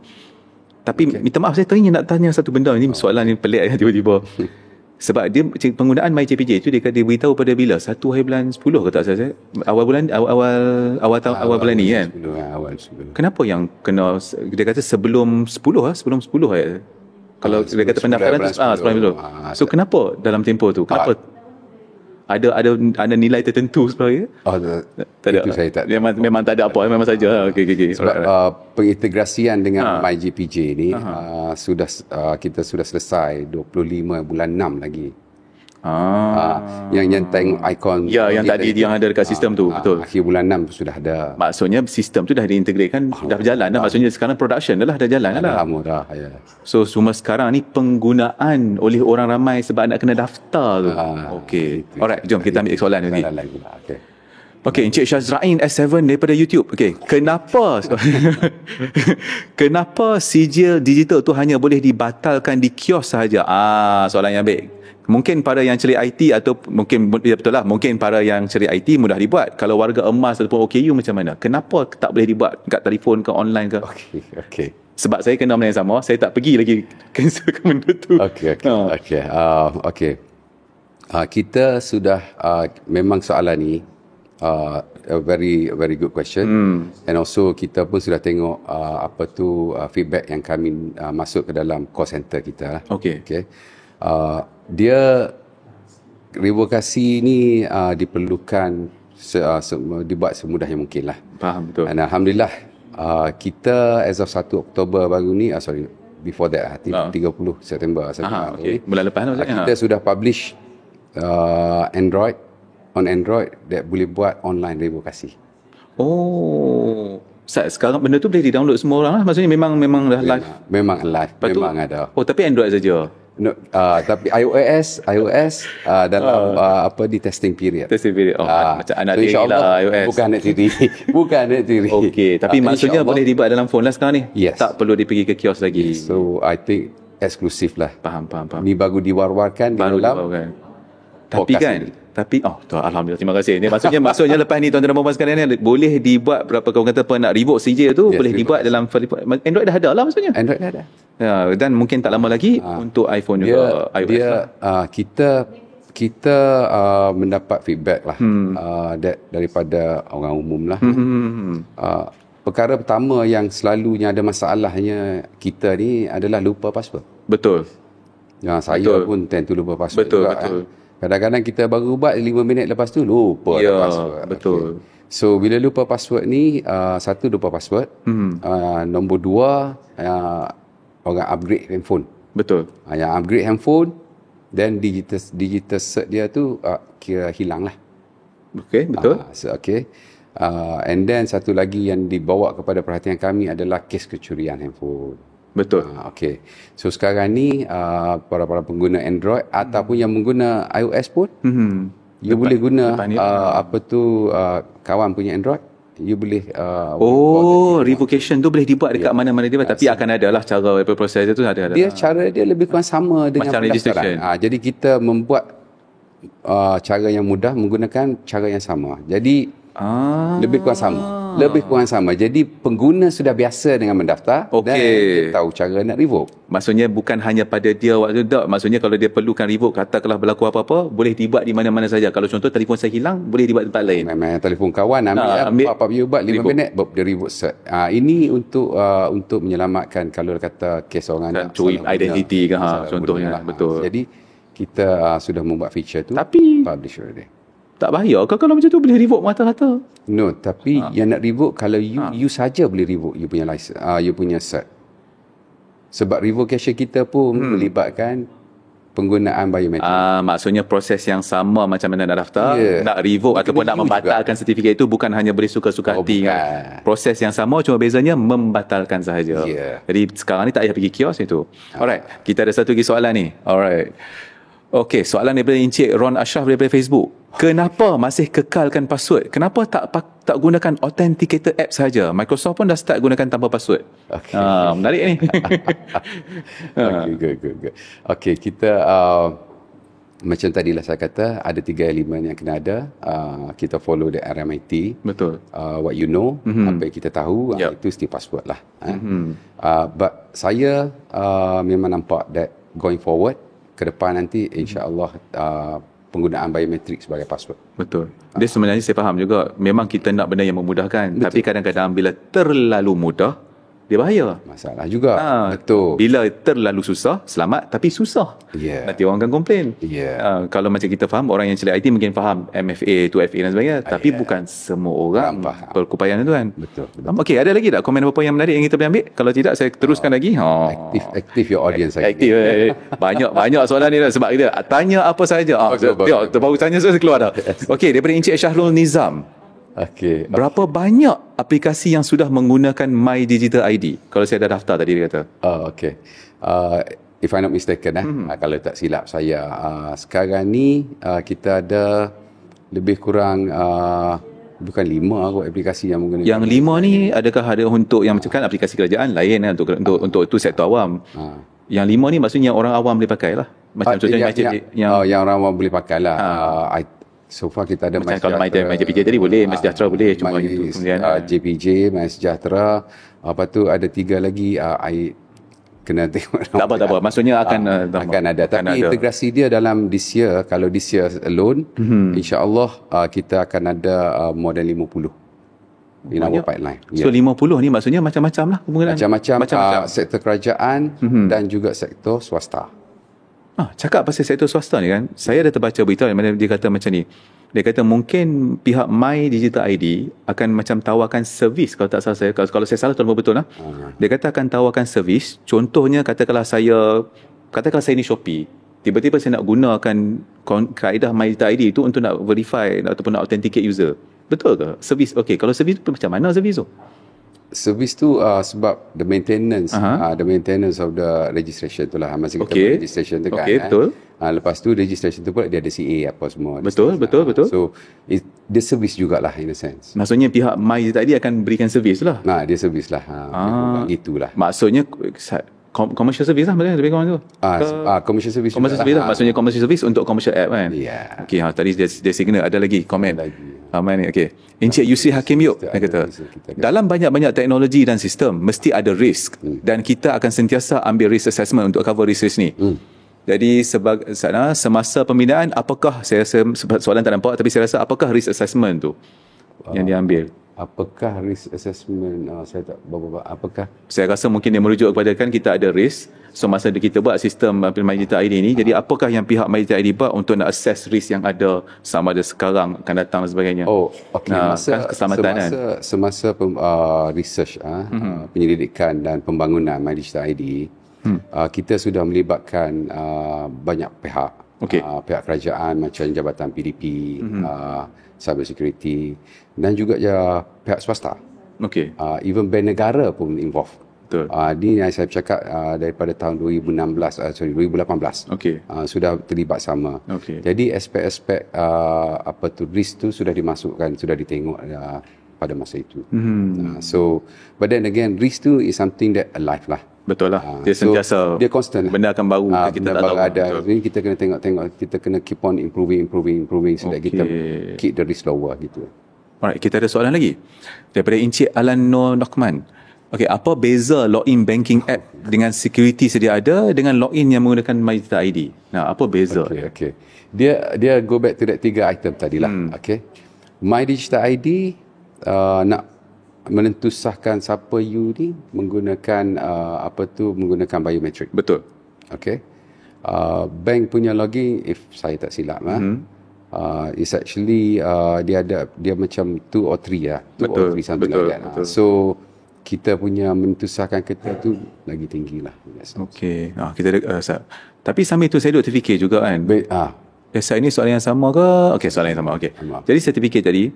Tapi minta maaf, saya teringat nak tanya satu benda ni, soalan ni pelik tiba-tiba. Sebab dia penggunaan MyJPJ tu dia beritahu pada bila? 1 hari bulan 10 ke tak salah saya? Awal bulan ni kan? Awal 10. Kenapa yang kena, dia kata sebelum 10 sebelum 10 hari. Kalau dia kata pendaftaran tu 10 so kenapa dalam tempoh tu? Kenapa? Ada nilai tertentu sebenarnya? Tak ada. Itu saya tak. Memang tak ada apa, memang saja. Okey. Sebab pengintegrasian dengan MyJPJ ni kita sudah selesai 25 bulan 6 lagi. Yang tengok ikon yang tadi yang ada dekat sistem tu, betul. Akhir bulan 6 tu sudah ada. Maksudnya sistem tu dah diintegratekan, dah berjalan dah. Maksudnya sekarang production dah jalan dah. Dah. So cuma sekarang ni penggunaan oleh orang ramai sebab nak kena daftar tu. Okey. Alright, jom kita ambil soalan ni. Okey, Encik Syazrain S7 daripada YouTube. Okey, kenapa sijil digital tu hanya boleh dibatalkan di kios sahaja? Soalan yang baik. Mungkin para yang celik IT atau mungkin betul lah, mungkin para yang celik IT mudah dibuat. Kalau warga emas ataupun OKU macam mana? Kenapa tak boleh dibuat kat telefon ke online ke? Okey. Sebab saya kena benda yang sama, saya tak pergi lagi cancelkan benda tu. Okey. Kita sudah memang soalan ni a very good question. And also kita pun sudah tengok feedback yang kami masuk ke dalam call center kita. Okey. Dia revokasi ni diperlukan dibuat semudah yang mungkin lah. Faham, betul. Dan Alhamdulillah kita as of 1 Oktober baru ni, before that 30 September bulan lepas kita sudah publish on Android that boleh buat online revokasi. Sekarang benda tu boleh di-download semua orang lah. Maksudnya memang dah live. Memang live. Memang ada. Tapi Android saja. No, tapi iOS dalam di testing period. Macam anak so diri lah iOS. Bukan anak diri. Okey, tapi maksudnya boleh dibuat dalam phone lah sekarang ni. Yes. Tak perlu pergi ke kios lagi. So I think eksklusif lah. Faham. Ni baru diwar-warkan di dalam. Tapi kan, alhamdulillah, terima kasih. Ni maksudnya lepas ni tuan-tuan dan puan-puan sekalian ni boleh dibuat berapa kau kata nak revoke CJ tu, boleh dibuat dalam Android dah ada lah maksudnya. Android dah ada. Dan mungkin tak lama lagi untuk iPhone juga, iOS lah. Kita mendapat feedback lah daripada orang umum lah. Perkara pertama yang selalunya ada masalahnya kita ni adalah lupa password. Betul. Saya pun tend to lupa password. Betul. Kadang-kadang kita baru buat 5 minit lepas tu lupa password. Betul. So bila lupa password ni, satu lupa password, nombor 2 orang upgrade handphone. Betul. Yang upgrade handphone, then digital cert dia tu kira hilang lah. Okey, betul. And then satu lagi yang dibawa kepada perhatian kami adalah kes kecurian handphone. Betul. So sekarang ni para pengguna Android ataupun yang mengguna iOS pun, you boleh guna kawan punya Android, you boleh revocation tu boleh dibuat dekat mana-mana dia, tapi akan ada lah cara proses dia tu ada. Cara dia lebih kurang sama dengan pendaftaran. Jadi kita membuat cara yang mudah menggunakan cara yang sama. Jadi lebih kurang sama. Jadi pengguna sudah biasa dengan mendaftar dan dia tahu cara nak revoke. Maksudnya bukan hanya pada dia waktu tu. Maksudnya kalau dia perlukan revoke, katakanlah berlaku apa-apa, boleh dibuat di mana-mana saja. Kalau contoh telefon saya hilang, boleh dibuat tempat lain. Memang telefon kawan ambil apa you buat 5 minit dia revoke cert. Ini untuk menyelamatkan kalau kata kes orang nak curi identiti kan contohnya. Betul. Jadi kita sudah membuat feature tu, tapi publish already. Tak bahaya ke kalau macam tu boleh revoke mata-mata? No, tapi yang nak revoke kalau you saja boleh revoke you punya license, you punya cert. Sebab revocation kita pun melibatkan penggunaan biometrik. Maksudnya proses yang sama macam mana nak daftar, nak revoke ataupun nak membatalkan sertifikat itu bukan hanya beri suka-suka hati kan. Proses yang sama, cuma bezanya membatalkan sahaja. Jadi sekarang ni tak payah pergi kios itu. Alright, kita ada satu lagi soalan ni. Alright. Okey, soalan daripada Encik Ron Ashraf daripada Facebook. Kenapa masih kekalkan password? Kenapa tak gunakan authenticator app saja? Microsoft pun dah start gunakan tanpa password. Okay. Menarik ni. Okay, good. Okay, kita macam tadilah saya kata, ada 3 elemen yang kena ada. Kita follow the RMIT. Betul. What you know, apa yang kita tahu, itu still password lah. But saya memang nampak that going forward, ke depan nanti insya-Allah penggunaan biometrik sebagai password. Betul. Dia sebenarnya saya faham juga, memang kita nak benda yang memudahkan. Betul. Tapi kadang-kadang bila terlalu mudah, dia bahaya. Masalah juga. Betul. Bila terlalu susah, selamat tapi susah. Nanti orang akan komplain. Kalau macam kita faham, orang yang celik IT mungkin faham MFA, 2FA dan sebagainya. Tapi bukan semua orang berkepayan itu kan. Betul. Okey, ada lagi tak komen apa-apa yang menarik yang kita boleh ambil? Kalau tidak, saya teruskan lagi. Aktif your audience. Aktif. Banyak soalan ni dah, sebab kita tanya apa saja. Baru tanya saya keluar dah. Okey, daripada Encik Syahrul Nizam. Okay. Berapa banyak aplikasi yang sudah menggunakan My Digital ID? Kalau saya dah daftar tadi dia kata. Okay. If I'm not mistaken, kalau tak silap saya, sekarang ni kita ada lebih kurang bukan 5 kot aplikasi yang menggunakan. Yang 5 ni adakah ada untuk yang macam kan aplikasi kerajaan lain kan, untuk itu sektor awam. Yang 5 ni maksudnya orang awam boleh pakai lah. Macam contohnya yang orang awam boleh pakai lah. So far kita ada macam kalau MyJPJ tadi boleh, MySejahtera boleh, cuma itu kemudian JPJ, MySejahtera, apa tu ada 3 lagi, kena tengok. Tak apa. Maksudnya akan ada. Tapi integrasi dia dalam this year, kalau this year alone, insya-Allah kita akan ada more than 50 in our pipeline. So 50 ni maksudnya macam-macam lah penggunaan. Macam-macam sektor kerajaan dan juga sektor swasta. Cakap pasal sektor swasta ni kan, saya dah terbaca berita di mana dia kata macam ni. Dia kata mungkin pihak My Digital ID akan macam tawarkan servis, kalau tak salah saya, kalau saya salah tolong betul lah. Dia kata akan tawarkan servis. Contohnya katakanlah saya ni Shopee, tiba-tiba saya nak gunakan kaedah My Digital ID itu untuk nak verify ataupun nak authenticate user. Betul ke? Servis. Okey, kalau servis tu macam mana servis tu? Servis tu sebab the maintenance of the registration tu lah, masa kita buat registration tu kan. Betul. Lepas tu registration tu pula dia ada CA apa semua. Betul. So dia servis jugalah in a sense. Maksudnya pihak My tadi akan berikan servis lah. Dia servis lah. Gitulah. Maksudnya commercial service lah lebih kurang tu. Commercial service. Commercial service lah. Maksudnya commercial service untuk commercial app kan. Okey, tadi dia signal ada lagi komen. Mana ni? Okey. Encik Yusri Hakim Yuk dia kata, dalam banyak-banyak teknologi dan sistem mesti ada risk dan kita akan sentiasa ambil risk assessment untuk cover risk ni. Jadi semasa pembinaan, apakah, saya rasa soalan tak nampak, tapi saya rasa apakah risk assessment tu yang diambil? Apakah risk assessment? Saya tak berapa. Apakah? Saya rasa mungkin dia merujuk kepada kan kita ada risk. So masa kita buat sistem My Digital ID ni, jadi apakah yang pihak My Digital ID buat untuk nak assess risk yang ada, sama ada sekarang, akan datang dan sebagainya. Okey. Kan keselamatan semasa research penyelidikan dan pembangunan My Digital ID, kita sudah melibatkan banyak pihak. Pihak kerajaan macam Jabatan PDP, cyber security dan juga pihak swasta. Even bank negara pun involved. Ini yang saya cakap daripada tahun 2018 sudah terlibat sama. Jadi aspek-aspek risk tu sudah dimasukkan, sudah ditengok pada masa itu. So but then again, risk tu is something that alive lah. Betul lah. Dia sentiasa, dia constant. Benda akan baru, kita tak tahu. Jadi kita kena tengok, kita kena keep on improving so that kita keep the risk lower gitu. Alright, kita ada soalan lagi daripada Encik Alan Nur Nokman. Apa beza login banking app dengan security sedia ada dengan login yang menggunakan My Digital ID? Apa beza? Dia go back to that 3 item tadilah. My Digital ID nak menentusahkan siapa you ni menggunakan menggunakan biometrik. Betul. Bank punya login, if saya tak silap, is actually dia macam 2 or 3 lah. 2 or 3 something like that. So kita punya menentusahkan kita tu lagi tinggi lah. Kita tapi sambil tu saya duk terfikir juga kan. Saya ini soalan yang sama ke? Soalan yang sama. Jadi saya terfikir tadi,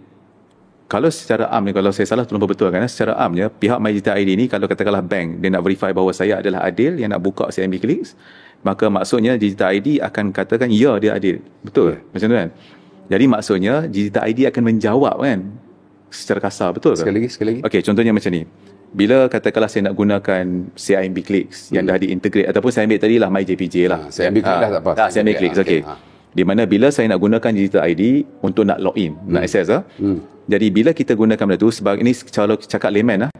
kalau secara am ni, kalau saya salah tolong perbetulkan, secara amnya pihak My Digital ID ni, kalau katakanlah bank dia nak verify bahawa saya adalah Adil yang nak buka CIMB Clicks, maka maksudnya digital ID akan katakan ya dia adil. Betul? Macam tu kan? Jadi maksudnya digital ID akan menjawab kan secara kasar. Betul ke? Sekali lagi. Okey, contohnya macam ni. Bila katakanlah saya nak gunakan CIMB Clicks yang dah diintegrate, ataupun saya ambil tadi lah MyJPJ lah. Saya ambil Clicks dah tak apa. Saya ambil Clicks, okey. Di mana bila saya nak gunakan digital ID untuk nak login, nak access lah. Jadi bila kita gunakan benda tu, sebab ini kalau cakap layman lah,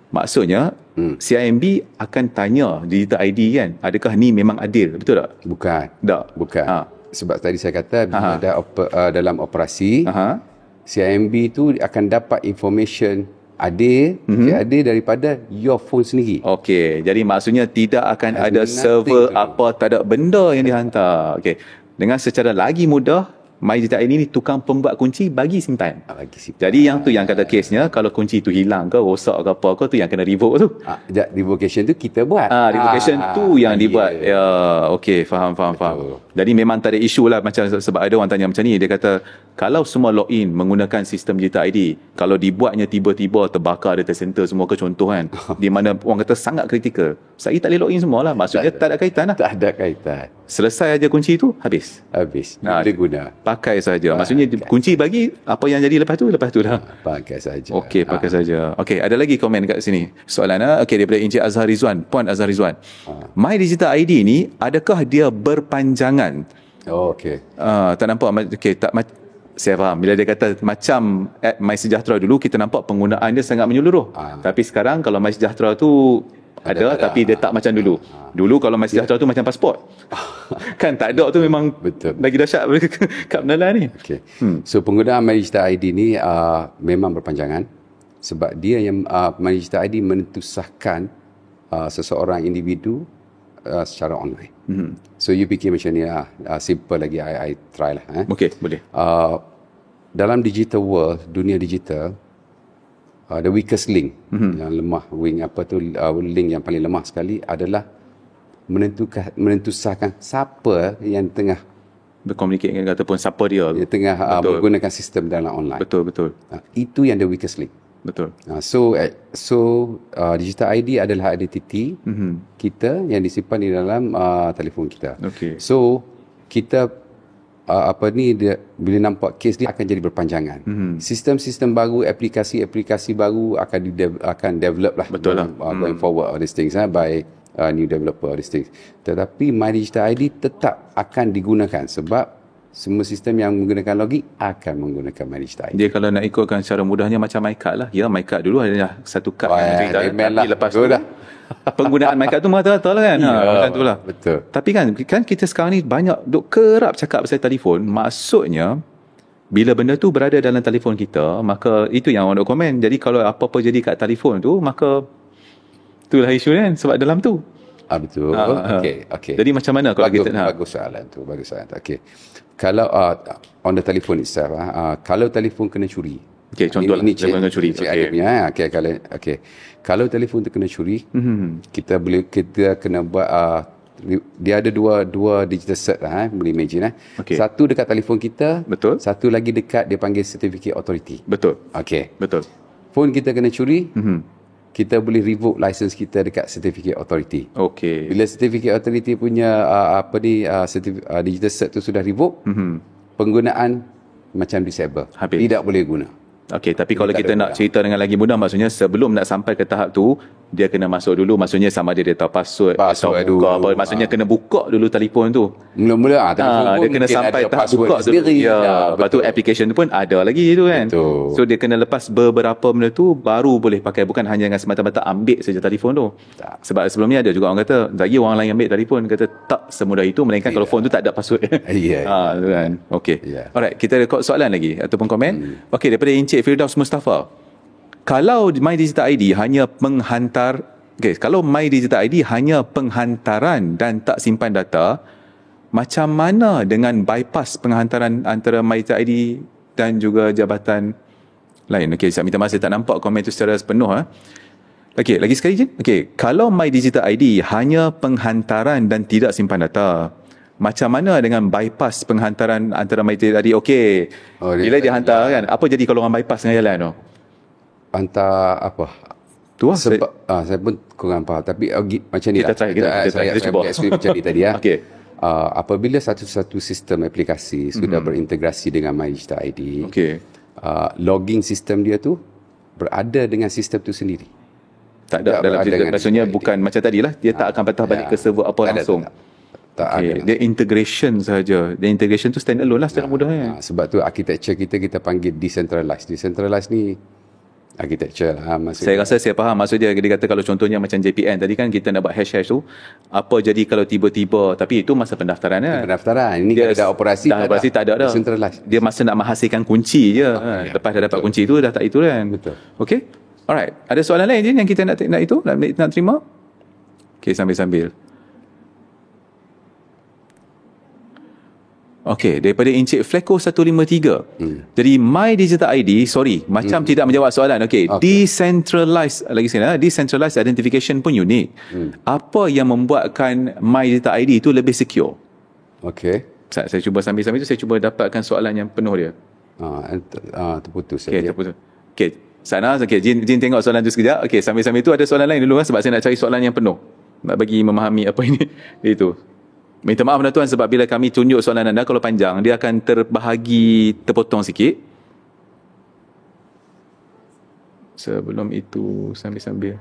maksudnya CIMB akan tanya digital ID kan, adakah ni memang adil, betul tak? Bukan. Tak. Bukan. Sebab tadi saya kata bila dalam operasi, CIMB tu akan dapat information adil daripada your phone sendiri. Okey, jadi maksudnya tidak akan ada server apa, tak ada benda yang dihantar. Okey. Dengan secara lagi mudah, MyDigital ID ni tukang pembuat kunci bagi simpan. Jadi yang tu yang kata kesnya, kalau kunci tu hilang ke, rosak ke apa ke, tu yang kena revoke tu. Revocation tu kita buat. Revocation tu yang dibuat. Ya, okey, faham. Jadi memang tak ada isu lah, macam sebab ada orang tanya macam ni, dia kata kalau semua login menggunakan sistem digital ID, kalau dibuatnya tiba-tiba terbakar data center semua ke contoh kan, di mana orang kata sangat kritikal, saya tak boleh login semua lah, maksudnya tak ada kaitan lah. Tak ada kaitan. Selesai aja kunci tu, habis. Boleh guna. Pakai saja. Maksudnya kunci bagi, apa yang jadi lepas tu dah. Pakai saja. Okey, pakai saja. Okey, ada lagi komen kat sini. Soalan okey, daripada Encik Azhar Rizwan, Puan Azhar Rizwan. My Digital ID ni, adakah dia berpanjangan? Okey. Tak nampak. Okey, tak saya faham. Bila dia kata macam MySejahtera dulu, kita nampak penggunaan dia sangat menyeluruh. Tapi sekarang kalau MySejahtera tu ada tapi dia tak macam dulu. Dulu kalau MySejahtera tu macam pasport. Kan tak ada tu memang betul. Lagi dahsyat kat pengenalan ni. Okay. So penggunaan MyDigital ID ni memang berpanjangan sebab dia yang MyDigital ID menentusahkan seseorang individu secara online. So you fikir macam ni simple lagi, I try lah. Okey, boleh. Dalam digital world, dunia digital, the weakest link, yang lemah, link yang paling lemah sekali adalah menentusahkan siapa yang tengah berkomunikasi ataupun siapa dia yang tengah menggunakan sistem dalam online. Betul. Itu yang the weakest link. Betul. So digital ID adalah identiti kita yang disimpan di dalam telefon kita. Okay. So kita bila nampak kes dia akan jadi berpanjangan. Sistem-sistem baru, aplikasi-aplikasi baru akan develop lah. Betul lah. Going forward all these things by new developer all these things. Tetapi My Digital ID tetap akan digunakan sebab semua sistem yang menggunakan login akan menggunakan My Digital ID. Dia kalau nak ikutkan secara mudahnya macam MyCard lah. Ya, MyCard dulu ada satu kad yang cerita. Tapi lepas tu penggunaan MyCard tu merata lah kan. Macam tu lah. Betul. Tapi kan kita sekarang ni banyak kerap cakap pasal telefon. Maksudnya bila benda tu berada dalam telefon kita, maka itu yang orang nak komen. Jadi kalau apa-apa jadi kat telefon tu, maka itulah isu kan sebab dalam tu. Betul. Okey. Jadi macam mana kalau kita nak? Bagus soalan tu. Okey. Kalau on the telephone itself, kalau telefon kena curi. Okey, contoh telefon kena curi. Okey. Kalau telefon tu kena curi, kita kena buat dia ada dua digital cert lah, boleh imagine Okay. Satu dekat telefon kita, betul. Satu lagi dekat dia panggil certificate authority. Betul. Okey. Betul. Phone kita kena curi, kita boleh revoke license kita dekat certificate authority. Okey. Bila certificate authority punya digital cert tu sudah revoke, penggunaan macam disable. Habis. Tidak boleh guna. Okey, tapi kalau kita nak cerita dengan lagi mudah, maksudnya sebelum nak sampai ke tahap tu, dia kena masuk dulu, maksudnya sama dia tahu password atau buka apa, maksudnya kena buka dulu telefon tu. Mula-mula dia kena sampai tahap buka sendiri. Lepas tu application tu pun ada lagi tu kan. Betul. So dia kena lepas beberapa benda tu baru boleh pakai, bukan hanya dengan semata-mata ambil saja telefon tu. Tak. Sebab sebelum ni ada juga orang kata, lagi orang lain ambil telefon, kata tak semudah itu, melainkan kalau phone tu tak ada password. Tu kan. Okey. Alright, kita ada soalan lagi ataupun komen. Okey, daripada Encik Firdaus Mustafa. Kalau My Digital ID hanya kalau My Digital ID hanya penghantaran dan tak simpan data, macam mana dengan bypass penghantaran antara My Digital ID dan juga jabatan lain? Okey, saya minta maaf saya tak nampak komen itu secara sepenuh. Okey, lagi sekali je. Okey, kalau My Digital ID hanya penghantaran dan tidak simpan data, macam mana dengan bypass penghantaran antara My Digital ID? Okey, bila dia hantar kan, apa jadi kalau orang bypass dengan jalan tu? Hantar apa? Tu Tu lah. Sebab saya pun kurang faham. Tapi macam ni Kita lah. try, kita cuba. Saya macam ni tadi ya. Okey. Apabila satu sistem aplikasi sudah berintegrasi dengan MyDigital ID, Okey. logging sistem dia tu berada dengan sistem tu sendiri. Tak ada dalam sistem. Maksudnya bukan macam tadilah, dia tak akan patah balik ke server apa langsung. Tak Okay. ada. Dia integration saja. Dia integration tu stand alone lah secara mudahnya. Sebab tu architecture kita panggil decentralized. Decentralized ni architecture lah maksudnya. Saya rasa saya faham maksud dia. Dia kata kalau contohnya macam JPN tadi kan kita nak buat hash tu, apa jadi kalau tiba-tiba, tapi itu masa pendaftaran kan. Pendaftaran. Ini Dia kalau dah operasi dah operasi tak ada dah. Decentralized. Dia masa nak menghasilkan kunci je. Lepas dah dapat kunci tu dah tak itu kan. Betul. Okey. Alright. Ada soalan lain je yang kita nak itu nak terima? Okey, sambil-sambil. Okey, daripada Encik Fleco 153. Jadi My Digital ID, macam tidak menjawab soalan. Okey, decentralized lagi sekali, decentralized identification pun unik. Apa yang membuatkan My Digital ID itu lebih secure? Okey. Saya cuba sambil-sambil tu saya cuba dapatkan soalan yang penuh dia. Terputus Okey, saja. terputus. Okey, sana okey, Jin tengok soalan tu sekejap. Okey, sambil-sambil tu ada soalan lain dulu sebab saya nak cari soalan yang penuh. Nak bagi memahami apa ini itu. Minta maaf tuan sebab bila kami tunjuk soalan anda kalau panjang dia akan terbahagi terpotong sikit. Sebelum itu sambil-sambil.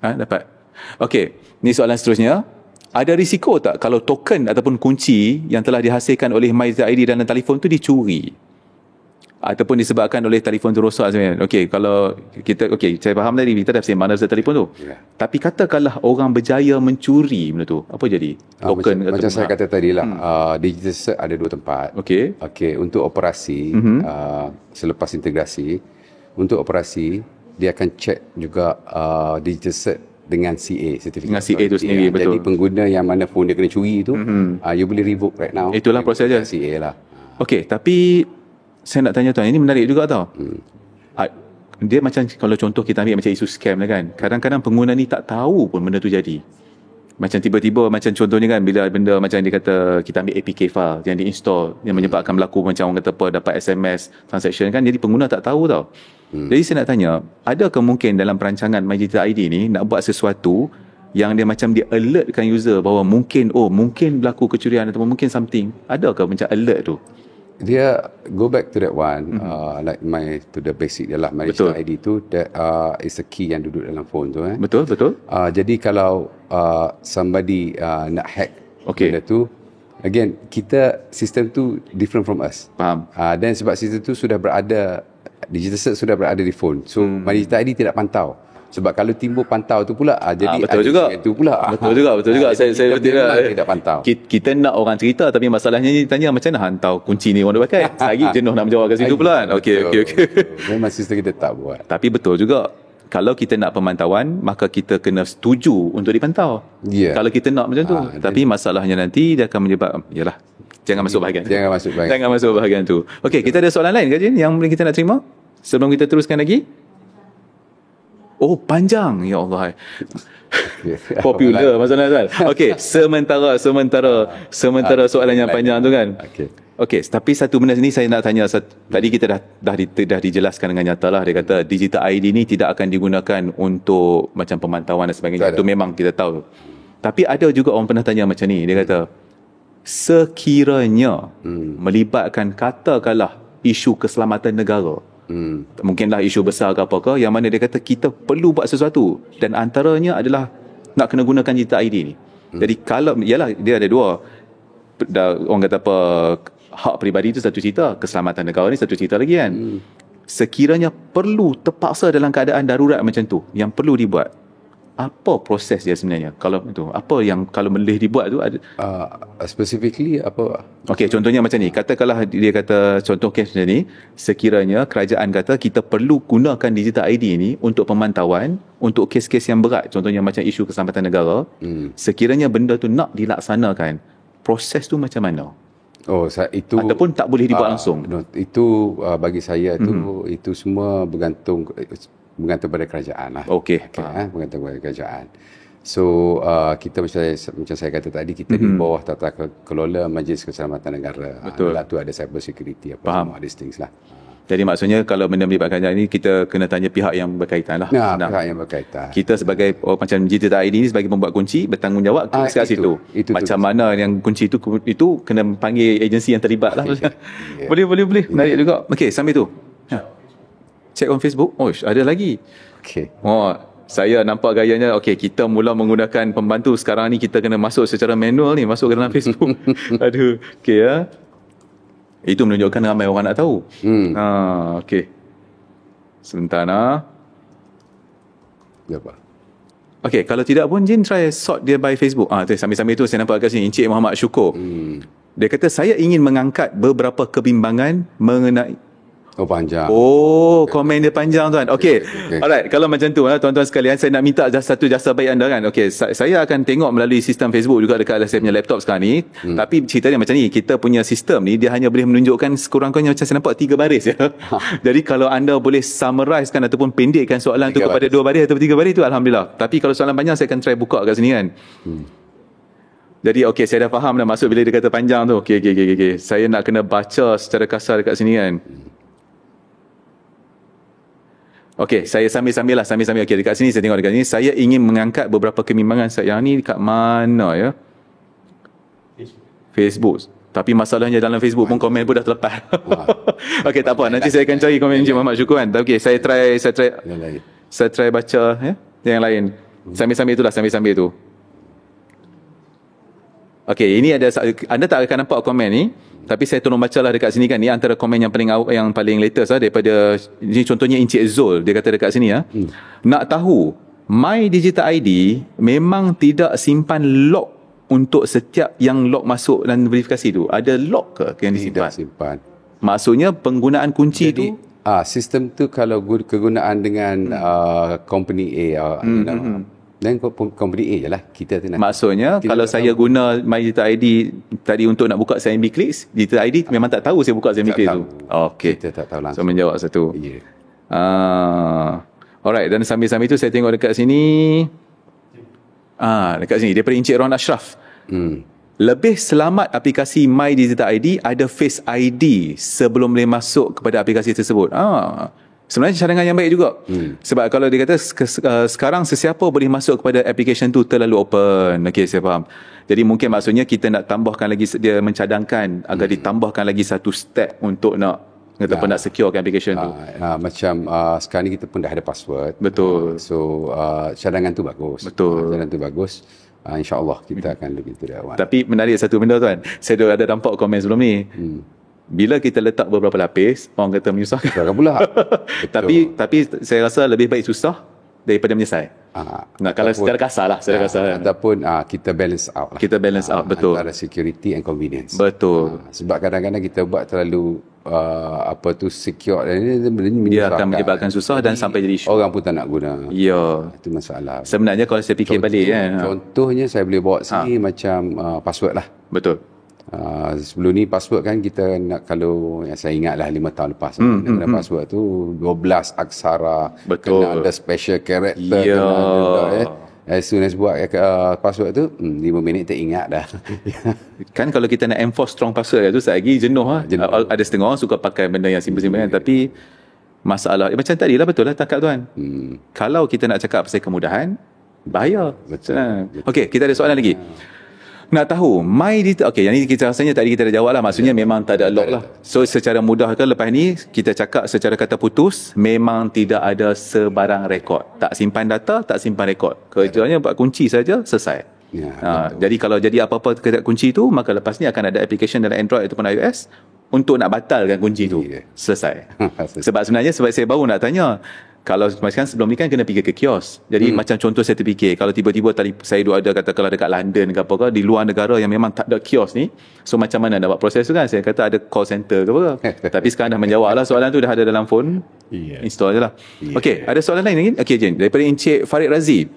Dapat. Okey, ni soalan seterusnya. Ada risiko tak kalau token ataupun kunci yang telah dihasilkan oleh MyDigital ID dalam telefon tu dicuri? Ataupun disebabkan oleh telefon tu rosak sebenarnya. Okey, kalau kita saya faham tadi kita dah say mana telefon tu. Yeah. Tapi katakanlah orang berjaya mencuri benda tu, apa jadi? Token macam saya kata tadi lah, digital cert ada dua tempat. Okey. Untuk operasi selepas integrasi, untuk operasi dia akan check juga digital cert dengan CA, certificate. Dengan CA tu sendiri, betul. Jadi pengguna yang mana phone dia kena curi tu, you boleh revoke right now. Itulah proses dia. CA lah. Okey, tapi saya nak tanya tuan, ini menarik juga tau. Dia macam kalau contoh kita ambil macam isu scam lah kan. Kadang-kadang pengguna ni tak tahu pun benda tu jadi. Macam tiba-tiba macam contohnya kan bila benda macam dia kata kita ambil APK file yang di-install yang menyebabkan berlaku macam orang kata apa dapat SMS transaction kan, jadi pengguna tak tahu tau. Jadi saya nak tanya, adakah mungkin dalam perancangan MyDigital ID ni nak buat sesuatu yang dia macam dia alertkan user bahawa mungkin berlaku kecurian atau mungkin something. Adakah macam alert tu? Dia go back to that one, like to the basic dia lah. MyDigital ID tu that is a key yang duduk dalam phone tu. Betul. Jadi kalau somebody nak hack benda tu, again kita sistem tu different from us. Faham. Dan sebab sistem tu sudah berada, digital cert sudah berada di phone. So MyDigital ID tidak pantau. Sebab kalau timbul pantau tu pula, jadi betul juga. Itu pula. Betul juga. Saya tidak pantau. Kita nak orang cerita tapi masalahnya ni tanya macam mana hantar kunci ni orang dah pakai. Lagi jenuh nak menjawab kat situ pula. Okey. Memang sistem kita tak buat. Tapi betul juga. Kalau kita nak pemantauan, maka kita kena setuju untuk dipantau. Yeah. Kalau kita nak macam tu. Tapi masalahnya nanti dia akan menyebab, yalah, jangan masuk bahagian. Jangan masuk bahagian tu. Okey, kita ada soalan lain ke Jin yang kita nak terima? Sebelum kita teruskan lagi. Oh, panjang. Ya Allah. Popular masalah Azal. Okey, sementara soalan yang panjang tu kan. Okey, tapi satu benda ni saya nak tanya. Tadi kita dah dijelaskan dengan nyata lah. Dia kata digital ID ni tidak akan digunakan untuk macam pemantauan dan sebagainya. Itu memang kita tahu. Tapi ada juga orang pernah tanya macam ni. Dia kata sekiranya melibatkan katakanlah isu keselamatan negara. Mungkinlah isu besar ke apakah yang mana dia kata kita perlu buat sesuatu dan antaranya adalah nak kena gunakan digital ID ni. Jadi kalau yalah dia ada dua, orang kata apa, hak peribadi itu satu cerita, keselamatan negara ni satu cerita lagi kan. Sekiranya perlu terpaksa dalam keadaan darurat macam tu yang perlu dibuat, apa proses dia sebenarnya? Kalau itu apa yang kalau boleh dibuat tu ada specifically apa? Okey, contohnya macam ni. Katakanlah dia kata contoh kes macam ni, sekiranya kerajaan kata kita perlu gunakan digital ID ni untuk pemantauan untuk kes-kes yang berat, contohnya macam isu keselamatan negara. Sekiranya benda tu nak dilaksanakan, proses tu macam mana? Itu ataupun tak boleh dibuat langsung. Itu bagi saya tu itu semua bergantung pada kerajaan lah. Okey. Bergantung pada kerajaan. So kita macam saya kata tadi, kita di bawah tata kelola Majlis Keselamatan Negara. Betul. Tu ada cyber security apa Faham. semua these things lah. Jadi maksudnya kalau benda melibatkan janji ni, kita kena tanya pihak yang berkaitan lah. Pihak yang berkaitan. Kita sebagai macam Digital ID ni sebagai pembuat kunci bertanggungjawab kat situ. Macam mana yang kunci itu kena panggil agensi yang terlibat lah. Boleh. Menarik juga. Okey, sambil tu. Check on Facebook. Oh, ada lagi. Okey. Oh, saya nampak gayanya. Okey, kita mula menggunakan pembantu. Sekarang ni kita kena masuk secara manual ni, masuk ke dalam Facebook. Aduh. Okey ya. Itu menunjukkan ramai orang nak tahu. Okey. Sebentar nak. Apa? Okey, kalau tidak pun Jin try sort dia by Facebook. Sambil-sambil tu saya nampak kat sini Encik Muhammad Syukur. Dia kata saya ingin mengangkat beberapa kebimbangan mengenai panjang. Komen dia panjang tuan. Okey. Alright, kalau macam tu tuan-tuan sekalian, saya nak minta satu jasa baik anda kan. Okey, saya akan tengok melalui sistem Facebook juga dekat saya punya laptop sekarang ni. Tapi ceritanya macam ni, kita punya sistem ni dia hanya boleh menunjukkan sekurang-kurangnya macam saya nampak 3 baris ya. Jadi kalau anda boleh summarizekan ataupun pendekkan soalan tu kepada 2 baris atau 3 baris tu alhamdulillah. Tapi kalau soalan panjang saya akan try buka kat sini kan. Jadi okey, saya dah faham dah maksud bila dia kata panjang tu. Okey. Saya nak kena baca secara kasar dekat sini kan. Okey, saya sambil-sambil. Okey, dekat sini saya tengok dekat sini. Saya ingin mengangkat beberapa kebimbangan. Yang ni dekat mana ya? Facebook. Tapi masalahnya dalam Facebook pun komen pun dah terlepas. Okey, tak apa. Nanti saya akan cari komen Encik Muhammad Syukur kan. Okey, saya try baca ya, yang lain. Sambil-sambil tu. Okey, ini ada, anda tak akan nampak komen ni. Tapi saya tolong bacalah dekat sini kan. Ni antara komen yang paling latest lah daripada ni, contohnya Encik Zul, dia kata dekat sini nak tahu My Digital ID memang tidak simpan lock untuk setiap yang lock masuk dan verifikasi tu. Ada lock ke yang disimpan? Tidak simpan. Maksudnya penggunaan kunci Jadi, tu sistem tu kalau kegunaan dengan company A dan company A je lah. Kita tu nak. Maksudnya kalau saya guna My Digital ID tadi untuk nak buka CIMB Clicks, Digital ID memang tak tahu saya buka CIMB Clicks tu. Okey. Kita tak tahu langsung. So menjawab satu. Ya. Alright, dan sambil-sambil itu saya tengok dekat sini. Dekat sini daripada Encik Ron Ashraf. Lebih selamat aplikasi My Digital ID ada Face ID sebelum boleh masuk kepada aplikasi tersebut. Sebenarnya cadangan yang baik juga. Sebab kalau dia kata sekarang sesiapa boleh masuk kepada application tu terlalu open. Okey, saya faham. Jadi mungkin maksudnya kita nak tambahkan lagi, dia mencadangkan agar ditambahkan lagi satu step untuk nak securekan application tu. Macam sekarang ni kita pun dah ada password. Betul. So cadangan tu bagus. Betul. Cadangan tu bagus. InsyaAllah kita akan lebih tu dah. Tapi menarik satu benda tuan. Saya dah ada nampak komen sebelum ni. Bila kita letak beberapa lapis, orang kata menyusahkan. Susahkan pula. tapi saya rasa lebih baik susah daripada menyesal. Kalau secara kasar lah. Ataupun kita balance out lah. Kita balance out, betul. Antara security and convenience. Betul. Sebab kadang-kadang kita buat terlalu secure dan dia akan menyebabkan susah dan sampai jadi isu. Orang pun tak nak guna. Ya. Itu masalah. Sebenarnya kalau saya fikir balik kan. Contohnya saya boleh bawa sini macam password lah. Betul. Sebelum ni password kan kita nak, kalau yang saya ingat lah 5 tahun lepas kena password tu 12 aksara. Betul. Kena ada special character. As soon as buat password tu 5 minit teringat dah. Kan kalau kita nak enforce strong password tu lagi jenuh lah. Ada setengah orang suka pakai benda yang simple-simple kan. Tapi masalah macam tadi lah, betul lah cakap tuan. Kalau kita nak cakap pasal kemudahan, bahaya. Betul. Okey, kita ada soalan lagi. Nak tahu My Digital, okey, yang ni kita rasanya tadi kita dah jawab lah. Maksudnya memang tak ada lock lah. So secara mudah ke lepas ni kita cakap secara kata putus, memang tidak ada sebarang rekod. Tak simpan data, tak simpan rekod. Kerjanya buat kunci saja, selesai. Jadi kalau jadi apa-apa dekat kunci tu, maka lepas ni akan ada application dalam Android ataupun iOS untuk nak batalkan kunci tu. Selesai. Sebab sebenarnya saya baru nak tanya, kalau macam sebelum ni kan kena pergi ke kios. Jadi macam contoh saya terfikir, kalau tiba-tiba saya ada katakanlah dekat London ke apa-apa, di luar negara yang memang tak ada kios ni, so macam mana nak buat proses tu kan? Saya kata ada call center ke apa. Tapi sekarang dah menjawab lah soalan tu, dah ada dalam phone. Install je lah. Okey, ada soalan lain lagi? Okey Jen, daripada Encik Farid Razi.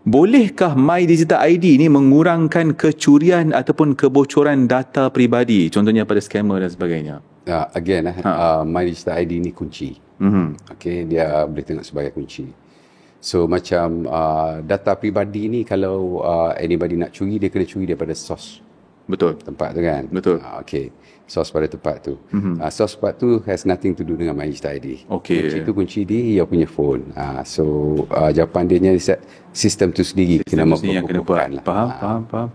Bolehkah My Digital ID ni mengurangkan kecurian ataupun kebocoran data peribadi, contohnya pada scammer dan sebagainya? Again My Digital ID ni kunci. Okay, dia boleh tengok sebagai kunci. So macam data peribadi ni, kalau anybody nak curi, dia kena curi daripada source. Betul. Tempat tu kan. Betul. Okay. sos pada tempat tu. Sos tempat tu has nothing to do dengan MyDigital ID. Okey. Kunci tu kunci dia punya phone. So jawapan dia ni sistem tu sendiri kena yang kena buat. lah. Faham.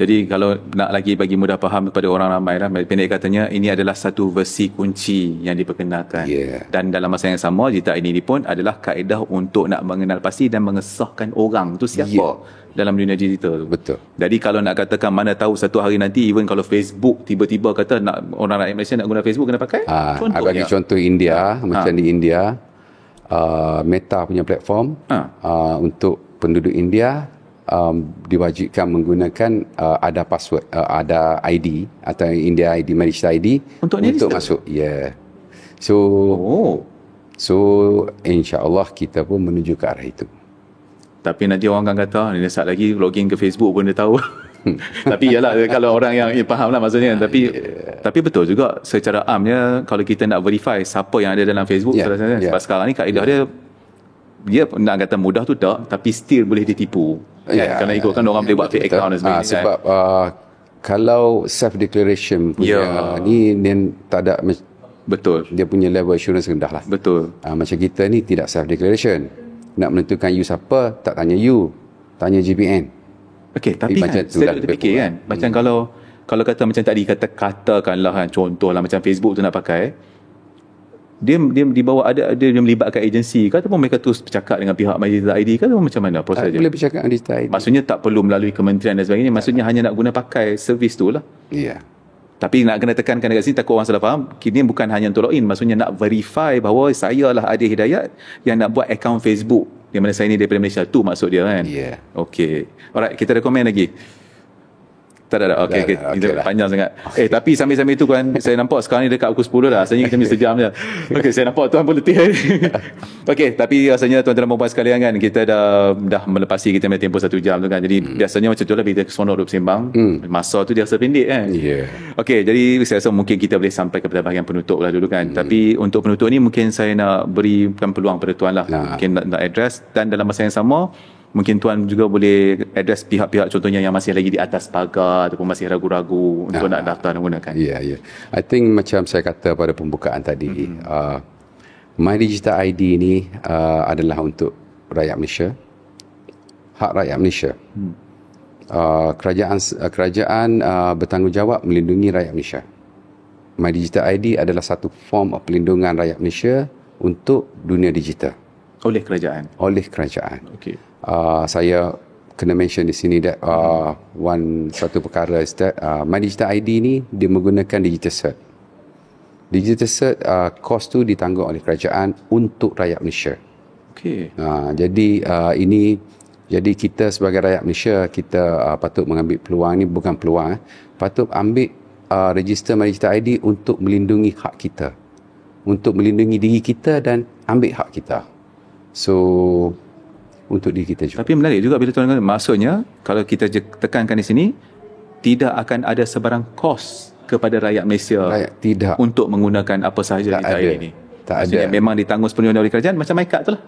Jadi kalau nak lagi bagi mudah faham kepada orang ramai lah, pendek katanya ini adalah satu versi kunci yang diperkenalkan. Dan dalam masa yang sama Digital ID ini pun adalah kaedah untuk nak mengenal pasti dan mengesahkan orang tu siapa dalam dunia digital tu. Betul. Jadi kalau nak katakan mana tahu satu hari nanti even kalau Facebook tiba-tiba kata nak orang rakyat Malaysia nak guna Facebook kena pakai. Bagi contoh India, macam di India, Meta punya platform untuk penduduk India diwajibkan menggunakan ada password, ada ID atau India ID, MyDigital ID untuk masuk. So insya-Allah kita pun menuju ke arah itu. Tapi nanti orang akan kata ni saat lagi login ke Facebook pun dia tahu. Tapi yalah kalau orang yang faham lah maksudnya. Tapi betul juga secara amnya kalau kita nak verify siapa yang ada dalam Facebook sebab sekarang ni kaedah dia nak kata mudah tu tak, tapi still boleh ditipu. Kerana ikutkan orang boleh buat fake account dan sebagainya. Sebab kalau self declaration punya ni tak ada, betul, dia punya level assurance rendah lah. Betul. Macam kita ni tidak self declaration. Nak menentukan you siapa, tak tanya you, tanya GPN. Okey, tapi kan saya terfikir kan, macam kalau kata macam tadi katakanlah kan, contohlah macam Facebook tu nak pakai, dia di bawah dia melibatkan agensi ke ataupun mereka terus bercakap dengan pihak MyDigital ID ke atau macam mana proses dia? Boleh bercakap dengan Digital ID. Maksudnya tak perlu melalui kementerian dan sebagainya, maksudnya hanya nak guna pakai servis tu lah. Tapi nak kena tekankan dekat sini, takut orang salah faham, kini bukan hanya untuk login, maksudnya nak verify bahawa saya lah Adi Hidayat yang nak buat akaun Facebook di mana saya ni daripada Malaysia, tu maksud dia kan. Okey, alright, kita ada komen lagi? Tak ada. Okey, kita panjang sangat. Tapi sambil-sambil itu kan saya nampak sekarang ni dekat pukul 10 dah. Rasanya kita mesti sejam je. Okey, saya nampak tuan pun letih. Okey, tapi rasanya tuan-tuan dan puan sekalian kan, kita dah melepasi kita punya tempoh 1 jam tu kan. Jadi biasanya macam tu lah bila kita seronok duduk sembang. Masa tu dia rasa pendek kan. Okey, jadi saya rasa mungkin kita boleh sampai kepada bahagian penutup lah dulu kan. Tapi untuk penutup ni mungkin saya nak berikan peluang pada tuan lah. Mungkin nak address, dan dalam masa yang sama mungkin tuan juga boleh address pihak-pihak contohnya yang masih lagi di atas pagar ataupun masih ragu-ragu untuk nak daftar dan gunakan. I think macam saya kata pada pembukaan tadi, MyDigital ID ni adalah untuk rakyat Malaysia, hak rakyat Malaysia. Kerajaan bertanggungjawab melindungi rakyat Malaysia. MyDigital ID adalah satu form of pelindungan rakyat Malaysia untuk dunia digital. Oleh kerajaan. Okey. Saya kena mention di sini that satu perkara is that MyDigital ID ni dia menggunakan digital cert. Digital cert cost tu ditanggung oleh kerajaan untuk rakyat Malaysia. Okey. Jadi kita sebagai rakyat Malaysia, kita patut mengambil peluang ni, bukan peluang, patut ambil register MyDigital ID untuk melindungi hak kita, untuk melindungi diri kita dan ambil hak kita. So untuk diri kita juga. Tapi menarik juga bila tuan kata, maksudnya kalau kita tekankan di sini, tidak akan ada sebarang kos kepada rakyat Malaysia tidak untuk menggunakan apa sahaja Digital ID ini. Maksudnya memang ditanggung sepenuhnya oleh kerajaan macam MyCard tu lah.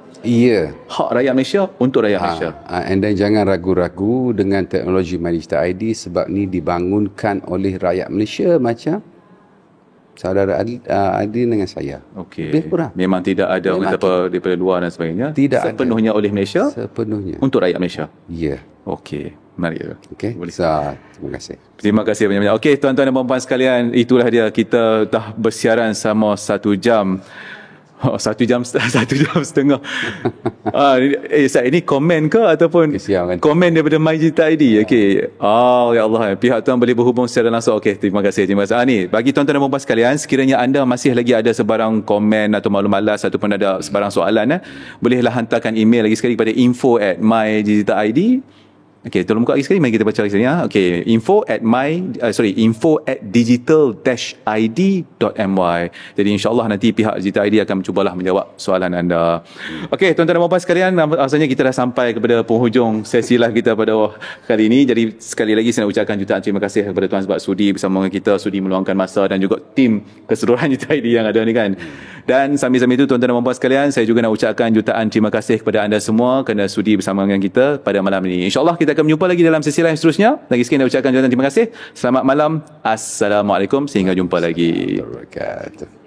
Hak rakyat Malaysia untuk rakyat Malaysia. And then jangan ragu-ragu dengan teknologi MyDigital ID, sebab ni dibangunkan oleh rakyat Malaysia macam saudara Adil dengan saya. Okey. Memang tidak ada orang kata daripada luar dan sebagainya. Sepenuhnya oleh Malaysia. Sepenuhnya. Untuk rakyat Malaysia. Okey. Menarik. Okey. Terima kasih. Terima kasih banyak-banyak. Okey, tuan-tuan dan puan-puan sekalian, itulah dia, kita dah bersiaran selama 1 jam. 1 jam setengah. Ini komen ke ataupun komen daripada MyDigital ID? Okey. Ya Allah, pihak tuan boleh berhubung secara langsung. Okey, terima kasih. Ni bagi tuan-tuan dan puan-puan sekalian, sekiranya anda masih lagi ada sebarang komen atau maklum malas ataupun ada sebarang soalan, bolehlah hantarkan email lagi sekali kepada info@mydigitalid. Okey, tolong buka lagi sekali, mari kita baca lagi sekali ya. Okey, info@id.my. Jadi insya-Allah nanti pihak Digital ID akan mencubalah menjawab soalan anda. Okey, tuan-tuan dan puan-puan sekalian, rasanya kita dah sampai kepada penghujung sesi live kita pada kali ini. Jadi sekali lagi saya nak ucapkan jutaan terima kasih kepada tuan sebab sudi bersama dengan kita, sudi meluangkan masa, dan juga tim keseluruhan Digital ID yang ada ni kan. Dan sambil-sambil itu tuan-tuan dan puan-puan sekalian, saya juga nak ucapkan jutaan terima kasih kepada anda semua kerana sudi bersama dengan kita pada malam ini. Insya-Allah kita kita akan berjumpa lagi dalam sesi lain seterusnya. Lagi sekali saya ucapkan jutaan terima kasih. Selamat malam. Assalamualaikum. Sehingga jumpa lagi. Wabarakatuh.